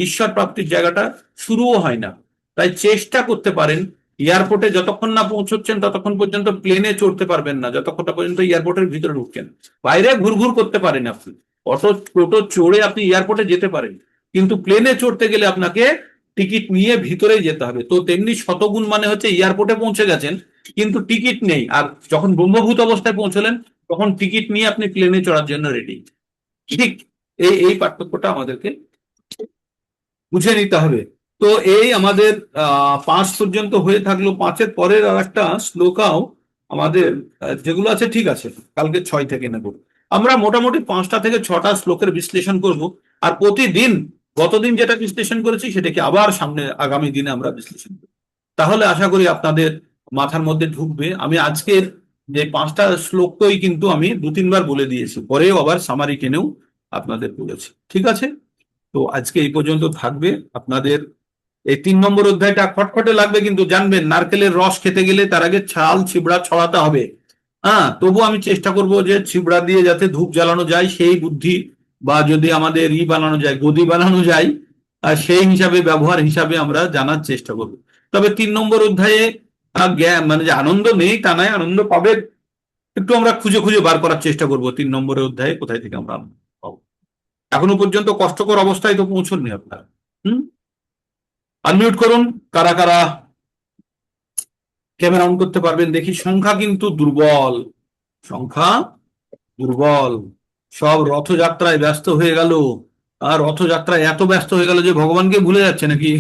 S1: ঈশ্বর প্রাপ্তির জায়গাটা শুরুও হয় না। তাই চেষ্টা করতে পারেন, এয়ারপোর্টে যতক্ষণ না পৌঁছচ্ছেন ততক্ষণ পর্যন্ত প্লেনে চড়তে পারবেন না, যতক্ষণ না পর্যন্ত এয়ারপোর্টের ভিতরে ঢুকছেন। বাইরে ঘুরঘুর করতে পারেন আপনি, অটো টোটো চড়ে আপনি এয়ারপোর্টে যেতে পারেন, কিন্তু প্লেনে চড়তে গেলে আপনাকে টিকিট নিয়ে ভিতরে যেতে হবে। তো তেমনি শতগুণ মানে হচ্ছে এয়ারপোর্টে পৌঁছে গেছেন কিন্তু টিকিট নেই, আর যখন ব্রহ্মভূত অবস্থায় পৌঁছলেন তখন টিকিট নিয়ে আপনি প্লেনে চড়ার জন্য রেডি। ঠিক এই এই পার্থক্যটা আমাদেরকে বুঝে নিতে হবে। তো এই আমাদের 5 পর্যন্ত হয়ে থাকলো। 5-এর পরের আর একটা শ্লোকাও আমাদের যেগুলো আছে ঠিক আছে, কালকে 6 থেকে নেব। আমরা মোটামুটি 5টা থেকে 6টা শ্লোকের বিশ্লেষণ করব, আর প্রতিদিন গতদিন যেটা বিশ্লেষণ করেছি সেটাকে আবার সামনে আগামী দিনে আমরা বিশ্লেষণ করব। তাহলে আশা করি আপনাদের মাথার মধ্যে ঢুকবে। আমি আজকের যে 5টা শ্লোকই কিন্তু আমি 2-3 বার বলে দিয়েছি, পরেও আবার সামারি টেনেও আপনাদের বলেছি। ঠিক আছে, তো আজকে এই পর্যন্ত থাকবে। আপনাদের এই 3 নম্বর অধ্যায়টা খটখটে লাগবে, কিন্তু জানবেন নারকেলের রস খেতে গেলে তার আগে ছাল ছিবড়া ছড়াতে হবে। হ্যাঁ, তবু আমি চেষ্টা করব যে ছিবড়া দিয়ে যাতে ধূপ জ্বালানো যায় সেই বুদ্ধি, বা যদি আমাদের বানানো যায়, গদি বানানো যায়, সেই হিসাবে ব্যবহার হিসাবে আমরা জানার চেষ্টা করব। তবে 3 নম্বর অধ্যায়ে জ্ঞান মানে যে আনন্দ নেই তা নয়, আনন্দ পাবে, একটু আমরা খুঁজে খুঁজে বার করার চেষ্টা করব 3 নম্বরের অধ্যায়ে কোথায় থেকে আমরা আনন্দ পাবো। এখনো পর্যন্ত কষ্টকর অবস্থায় তো পৌঁছননি আপনারা। আনমিউট করুন কারা কারা ক্যামেরা অন করতে পারবেন দেখি। সংখ্যা কিন্তু দুর্বল, সংখ্যা দুর্বল। সব রথযাত্রায় ব্যস্ত হয়ে গেল, আর রথযাত্রায় এত ব্যস্ত হয়ে গেল যে ভগবানকে ভুলে যাচ্ছে নাকি?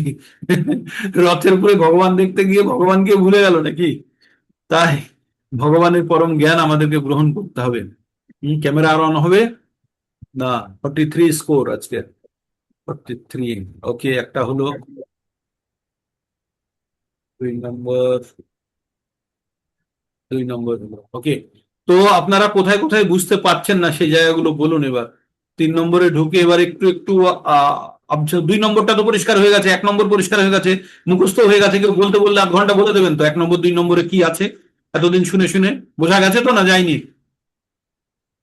S1: রথের উপরে ভগবান দেখতে গিয়ে ভগবানকে ভুলে গেল নাকি? তাই ভগবানের পরম জ্ঞান আমাদেরকে গ্রহণ করতে হবে। ক্যামেরা আর অন হবে না? 43 স্কোর আজকে, 43। ওকে, একটা হলো। 2 নম্বর, 2 নম্বর হলো। ওকে, তো আপনারা কোথায় কোথায় বুঝতে পারছেন না সেই জায়গাগুলো বলুন এবার। 3 নম্বরে ঢুকে এবার একটু একটু 2 নম্বরটা তো পরিষ্কার হয়ে গেছে, 1 নম্বর পরিষ্কার হয়ে গেছে, মুখস্থ হয়ে গেছে। কেউ বলতে বললে 1/2 ঘন্টা বলে দেবেন তো 1 নম্বর 2 নম্বরে কি আছে, এতদিন শুনে শুনে বোঝা গেছে তো না যায়নি?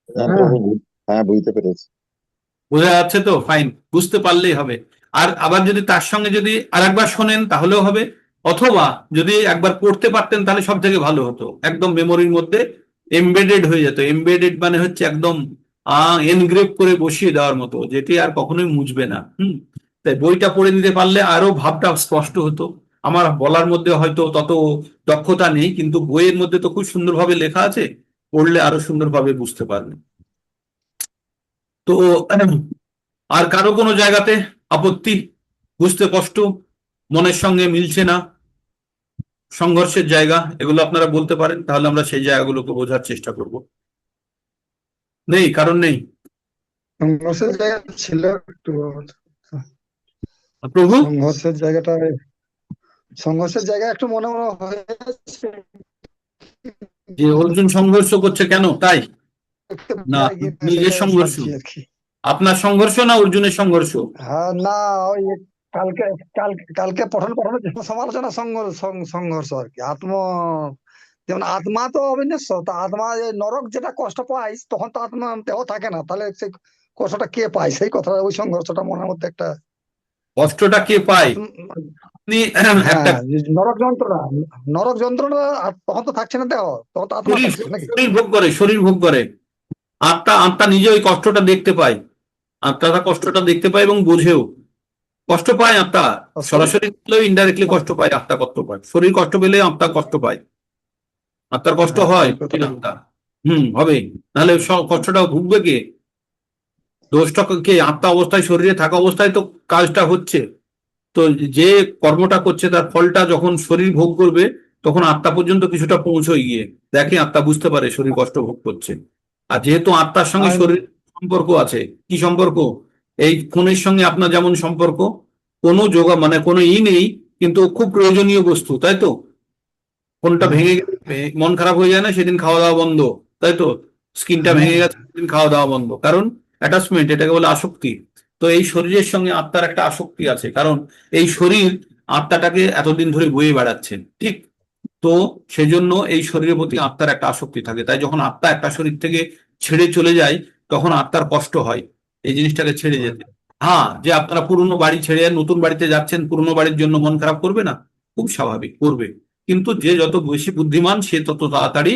S3: হ্যাঁ, হ্যাঁ, বুঝতে পেরেছি।
S1: বোঝা যাচ্ছে তো? ফাইন, বুঝতে পারলেই হবে। আর আবার যদি তার সঙ্গে যদি আরেকবার শোনেন তাহলেও হবে, অথবা যদি একবার পড়তে পারতেন তাহলে সব থেকে ভালো হতো, একদম মেমোরির মধ্যে এমবেডেড হয়ে যেত। এমবেডেড মানে হচ্ছে একদম এনগ্রেভ করে বসিয়ে দেওয়ার মতো, যেটি আর কখনোই মুছবে না। তাই বইটা পড়ে নিতে পারলে আরো ভাবটা স্পষ্ট হতো। আমার বলার মধ্যে হয়তো তত দক্ষতা নেই, কিন্তু বইয়ের মধ্যে তো খুব সুন্দরভাবে লেখা আছে, পড়লে আরো সুন্দরভাবে বুঝতে পারবেন। তো আর কারো কোনো জায়গাতে আপত্তি? বুঝতে কষ্ট, মনের সঙ্গে মিলছে না, সংঘর্ষের জায়গা, এগুলো আপনারা বলতে পারেন, তাহলে আমরা সেই জায়গাগুলোকে বোঝার চেষ্টা করব। নেই? কারণ নেই?
S4: সংঘর্ষের জায়গা ছিল একটু।
S1: প্রভু?
S4: সংঘর্ষের জায়গা একটু মনে মনে হয়েছে।
S1: যে অর্জুন সংঘর্ষ করছে কেন, তাই? না, নিজের
S4: সেটাই
S1: সংঘর্ষ?
S4: ভাবছি আর কি।
S1: আপনার সংঘর্ষ না অর্জুনের সংঘর্ষ?
S4: হ্যাঁ, না, ওই কালকে কালকে কালকে পঠন পাঠনের সমালোচনা সংঘর্ষ আর কি। যেমন আত্মা তো অবিনশ্বর, তো আত্মা নরক যেটা কষ্ট পায় তখন তো আত্মা দেহ থাকে না, তাহলে সেই কষ্টটা কে পায়, সেই কথা, ওই সংঘর্ষটা মনের মধ্যে একটা।
S1: কষ্টটা কে পায়? আপনি একটা
S4: হ্যাঁ, নরক যন্ত্রণা তখন তো থাকছে না দেহ, তখন তো আত্মা
S1: শরীর
S4: থাকছে নাকি।
S1: শরীর ভোগ করে, শরীর ভোগ করে। আত্মা আত্মা নিজে ওই কষ্টটা দেখতে পায়, আত্মা কষ্টটা দেখতে পায় এবং বোঝেও। কষ্ট পায় আত্মা, সরাসরি ইনডাইরেক্টলি কষ্ট পায়, আত্মা কষ্ট পায়। শরীর কষ্ট পেলে আত্মা কষ্ট পায়, আত্মার কষ্ট
S4: হ্যাঁ,
S1: হয়,
S4: ওই কথাটা।
S1: আত্মা হবে, নাহলে কষ্টটা ভুগবে কে? দোষটা কে? আত্মা অবস্থায়, শরীরে থাকা অবস্থায় তো কাজটা হচ্ছে। তো যে কর্মটা করছে তার ফলটা যখন শরীর ভোগ করবে, তখন আত্মা পর্যন্ত কিছুটা পৌঁছয় গিয়ে দেখে, আত্মা বুঝতে পারে শরীর কষ্ট ভোগ করছে। আর যেহেতু আত্মার সঙ্গে
S4: আর
S1: শরীর সম্পর্ক আছে, কি সম্পর্ক? এই ফোনের সঙ্গে আপনার যেমন সম্পর্ক, কোনো মানে কোনো নেই, কিন্তু খুব প্রয়োজনীয় বস্তু, তাই তো? ফোনটা ভেঙে গেলে মন খারাপ হয়ে যায় না? সেদিন খাওয়া দাওয়া বন্ধ, তাই তো? স্ক্রিনটা ভেঙে গেছে, সেদিন খাওয়া দাওয়া বন্ধ, কারণ অ্যাটাচমেন্ট, এটাকে বলে আসক্তি। তো এই শরীরের সঙ্গে আত্মার একটা আসক্তি আছে, কারণ এই শরীর আত্মাটাকে এতদিন ধরে বয়ে বেড়াচ্ছে, ঠিক? তো সেজন্য এই শরীরের প্রতি আত্মার একটা আসক্তি থাকে। তাই যখন আত্মা একটা শরীর থেকে ছেড়ে চলে যায়, তখন আত্মার কষ্ট হয় এই জিনিসটাকে ছেড়ে যেতে। হ্যাঁ, যে আপনারা পুরনো বাড়ি ছেড়ে নতুন বাড়িতে যাচ্ছেন, পুরনো বাড়ির জন্য মন খারাপ করবে না? খুব স্বাভাবিক, করবে। কিন্তু যে যত বেশি বুদ্ধিমান, সে তত তাড়াতাড়ি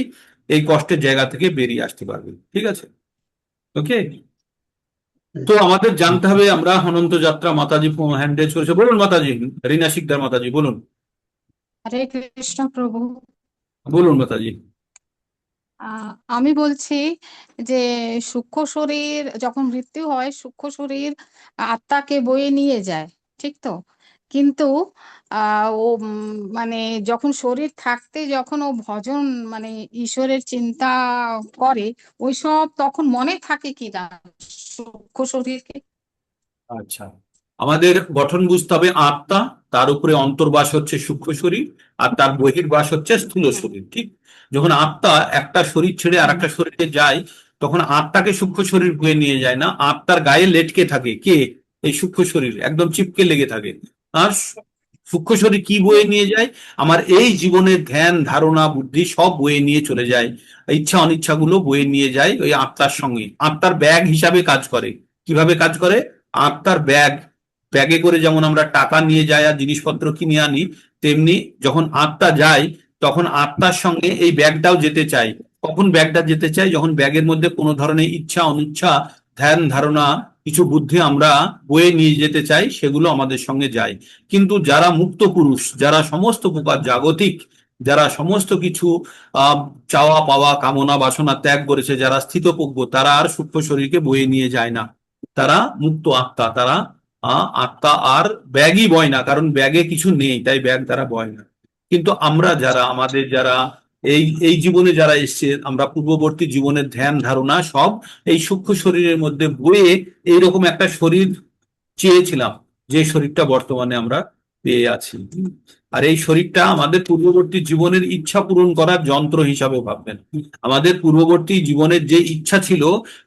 S1: এই কষ্টের জায়গা থেকে বেরিয়ে আসতে পারবে। ঠিক আছে? ওকে। তো আমাদের জানতে হবে, আমরা অনন্ত যাত্রা, মাতাজি হ্যান্ড রেজ করেছে, বলুন মাতাজি। রিনা শিকদার মাতাজি, বলুন।
S5: হরে কৃষ্ণ প্রভু।
S1: বলুন মাতাজি।
S5: আমি বলছি যে সূক্ষ্ম শরীর যখন মৃত্যু হয়, সূক্ষ্ম শরীর আত্মাকে বয়ে নিয়ে যায়, ঠিক তো? কিন্তু ও মানে যখন শরীর থাকতে যখন ও ভজন মানে ঈশ্বরের চিন্তা করে, ওইসব তখন মনে থাকে কি না সূক্ষ্ম শরীরকে?
S1: আচ্ছা, আমাদের গঠন বুঝতে হবে। আত্মা, তার উপরে অন্তর্বাস হচ্ছে সূক্ষ্ম শরীর, আর তার বহির্বাস হচ্ছে স্থূল শরীর, ঠিক? যখন আত্মা একটা শরীর ছেড়ে আর একটা শরীরে যায়, তখন আত্মাকে সূক্ষ্ম শরীর বয়ে নিয়ে যায় না, আত্মার গায়ে লেটকে থাকে কে? এই সূক্ষ্ম শরীর একদম চিপকে লেগে থাকে। আর সূক্ষ্ম শরীর কি বয়ে নিয়ে যায়? আমার এই জীবনের ধ্যান ধারণা বুদ্ধি সব বয়ে নিয়ে চলে যায়, ইচ্ছা অনিচ্ছাগুলো বয়ে নিয়ে যায় ওই আত্মার সঙ্গে। আত্মার ব্যাগ হিসাবে কাজ করে। কিভাবে কাজ করে? আত্মার ব্যাগ, ব্যাগে করে যেমন আমরা টাকা নিয়ে যাই আর জিনিসপত্র কিনে আনি, তেমনি যখন আত্মা যায়, তখন আত্মার সঙ্গে এই ব্যাগটাও যেতে চাই। কখন ব্যাগটা যেতে চাই? যখন ব্যাগের মধ্যে কোনো ধরনের ইচ্ছা অনিচ্ছা, ধ্যান ধারণা, কিছু বুদ্ধি আমরা বয়ে নিয়ে যেতে চাই, সেগুলো আমাদের সঙ্গে যায়। কিন্তু যারা মুক্ত পুরুষ, যারা সমস্ত প্রকার জাগতিক, যারা সমস্ত কিছু আহ চাওয়া পাওয়া কামনা বাসনা ত্যাগ করেছে, যারা স্থিতপ্রজ্ঞ, তারা আর সূক্ষ্ম শরীরকে বয়ে নিয়ে যায় না। তারা মুক্ত আত্মা, তারা আত্মা আর ব্যাগই বয় না, কারণ ব্যাগে কিছু নেই, তাই ব্যাগ তারা বয় না। কিন্তু আমরা যারা, আমাদের যারা এই এই জীবনে যারা এসছে, আমরা পূর্ববর্তী জীবনের ধ্যান ধারণা সব এই সূক্ষ্ম শরীরের মধ্যে বয়ে এইরকম একটা শরীর চেয়েছিলাম, যে শরীরটা বর্তমানে আমরা পেয়ে আছি। আর এই শরীরটা আমাদের পূর্ববর্তী জীবনের ইচ্ছা পূরণ করার যন্ত্র হিসাবে ভাববেন। আমাদের পূর্ববর্তী জীবনের যে ইচ্ছা ছিল,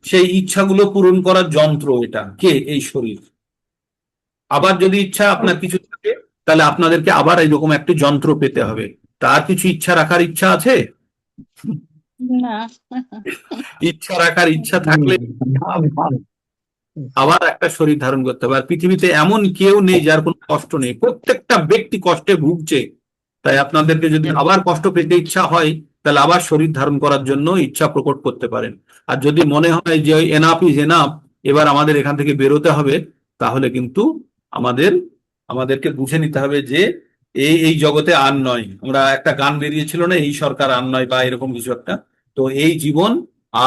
S1: সেই ইচ্ছাগুলো পূরণ করার যন্ত্র এটা কে? এই শরীর। আবার যদি ইচ্ছা আপনার কিছু থাকে, তাহলে আপনাদেরকে আবার এইরকম একটি যন্ত্র পেতে হবে। তার কিছু ইচ্ছা রাখার ইচ্ছা আছে?
S5: না।
S1: ইচ্ছা রাখার ইচ্ছা থাকলে আবার একটা শরীর ধারণ করতে হবে। আর পৃথিবীতে এমন কেউ নেই যার কোনো কষ্ট নেই, প্রত্যেকটা ব্যক্তি কষ্টে ভুগছে। তাই আপনাদেরকে যদি আবার কষ্ট পেতে ইচ্ছা হয়, তাহলে আবার শরীর ধারণ করার জন্য ইচ্ছা প্রকট করতে পারেন। আর যদি মনে হয় যে এনাফ ইজ এনাফ, এবার আমাদের এখান থেকে বেরোতে হবে, তাহলে কিন্তু আমাদের আমাদেরকে বুঝে নিতে হবে যে এই এই জগতে আর নয়। আমরা একটা গান বেরিয়েছিল না, এই সরকার আর নয়, বা এরকম কিছু একটা। তো এই জীবন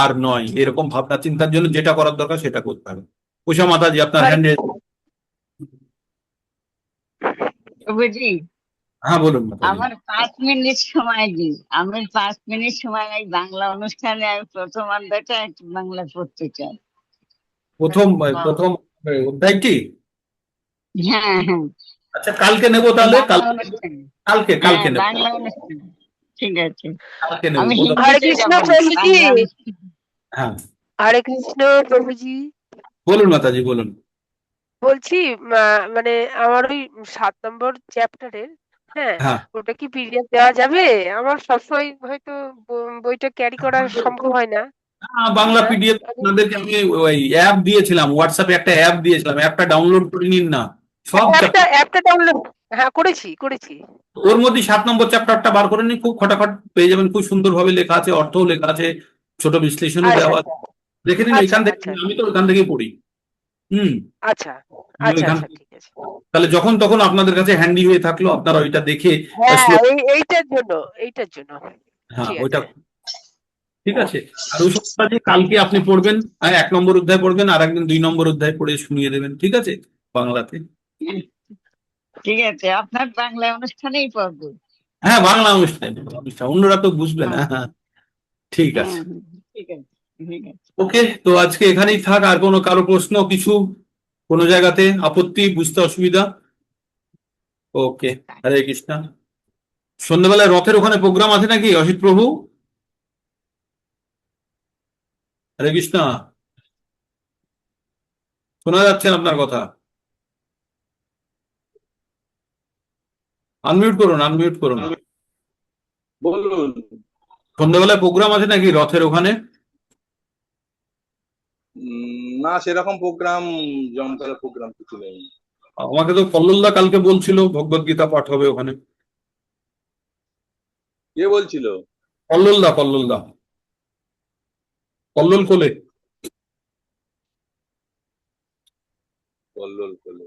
S1: আর নয়, এরকম ভাবনা চিন্তার জন্য যেটা করার দরকার সেটা করতে হবে। উষা মাতাজি, আপনার
S3: হরে
S1: হ্যান্ডে।
S3: প্রভুজি,
S1: হ্যাঁ, বলুন মাতাজি।
S3: আমার 5 মিনিট সময় দিন। আমি 5 মিনিট সময় এই বাংলা অনুষ্ঠানে আমি প্রথম অধ্যায়টা একটু বাংলা পড়তে চাই।
S1: প্রথম প্রথম অধ্যায়টি।
S3: হ্যাঁ হ্যাঁ,
S1: আচ্ছা, কালকে নেবো
S3: এই
S1: তাহলে।
S3: বাংলা অনুষ্ঠানে।
S1: কালকে
S3: হ্যাঁ,
S1: কালকে নেবো।
S3: বাংলা অনুষ্ঠানে। ঠিক আছে,
S1: কালকে নেবো
S3: আমি
S1: প্রথম।
S6: হরে
S3: হিন্দিতে
S6: কৃষ্ণ
S3: যাব না,
S6: প্রভুজি,
S3: বাংলা অনুষ্ঠানে।
S1: হ্যাঁ,
S6: হরে কৃষ্ণ প্রভুজি।
S1: বলুন মাতাজি, বলুন।
S6: বলছি মানে আমার ওই 7 নম্বর চ্যাপ্টারের, হ্যাঁ,
S1: হ্যাঁ,
S6: ওটা কি পিডিএফ দেওয়া যাবে? আমার সবসময় হয়তো বইটা ক্যারি করা সম্ভব হয় না।
S1: বাংলা
S6: হ্যাঁ,
S1: পিডিএফ আপনাদেরকে আমি ওই অ্যাপ দিয়েছিলাম, হোয়াটসঅ্যাপে একটা অ্যাপ দিয়েছিলাম, অ্যাপটা ডাউনলোড করে নিন না। সব
S6: অ্যাপটা ডাউনলোড, হ্যাঁ করেছি।
S1: ওর মধ্যে 7 নম্বর চ্যাপ্টারটা বার করে নিন, খুব খটাখট পেয়ে যাবেন, খুব সুন্দরভাবে লেখা আছে, অর্থও লেখা আছে, ছোট বিশ্লেষণও
S6: আচ্ছা
S1: দেওয়া আছে। দেখে নিন
S6: আচ্ছা
S1: এখান থেকে।
S6: আচ্ছা
S1: আমি তো ওখান থেকেই পড়ি। হুম।
S6: আচ্ছা
S1: আমি
S6: আচ্ছা
S1: ওইখান
S6: আচ্ছা ঠিক আছে।
S1: তাহলে যখন তখন আপনাদের কাছে হ্যান্ডি হয়ে থাকলো, আপনারা ওইটা দেখে
S6: হ্যাঁ,
S1: slow-
S6: এইটার জন্য
S1: হ্যাঁ,
S6: ঠিক
S1: ওইটা
S6: আছে।
S1: ঠিক আছে। আর ওই সপ্তাহে কালকে আপনি পড়বেন, 1 নম্বর অধ্যায় পড়বেন, আর একদিন 2 নম্বর অধ্যায় পড়ে শুনিয়ে দেবেন, ঠিক আছে, বাংলাতে।
S3: ঠিক আছে, আপনার বাংলা অনুষ্ঠানেই পড়বো।
S1: হ্যাঁ, বাংলা অনুষ্ঠান, অন্যরা তো বুঝবে না।
S3: হ্যাঁ
S1: হ্যাঁ, ঠিক
S3: হ্যাঁ
S1: আছে।
S3: হ্যাঁ, ঠিক আছে ঠিক আছে।
S1: ওকে, তো আজকে এখানেই থাক। আর কোনো কারো প্রশ্ন, কিছু, কোনো জায়গাতে আপত্তি, বুঝতে অসুবিধা? ওকে, হরে কৃষ্ণ। সন্ধ্যেবেলায় রথের ওখানে প্রোগ্রাম আছে নাকি অসিত প্রভু? হরে কৃষ্ণ, শোনা যাচ্ছে না আপনার কথা। আনমিউট করুন।
S7: বলুন।
S1: সন্ধ্যেবেলায় প্রোগ্রাম আছে নাকি রথের ওখানে?
S7: না, সেরকম প্রোগ্রাম, জমকালো প্রোগ্রাম কিছু নেই।
S1: আমাকে তো কল্লোলদা কালকে বলছিল ভগবত গীতা পাঠ হবে ওখানে।
S7: কে বলছিল?
S1: কল্লোলদা কল্লোল কোলে।
S7: কল্লোল কোলে।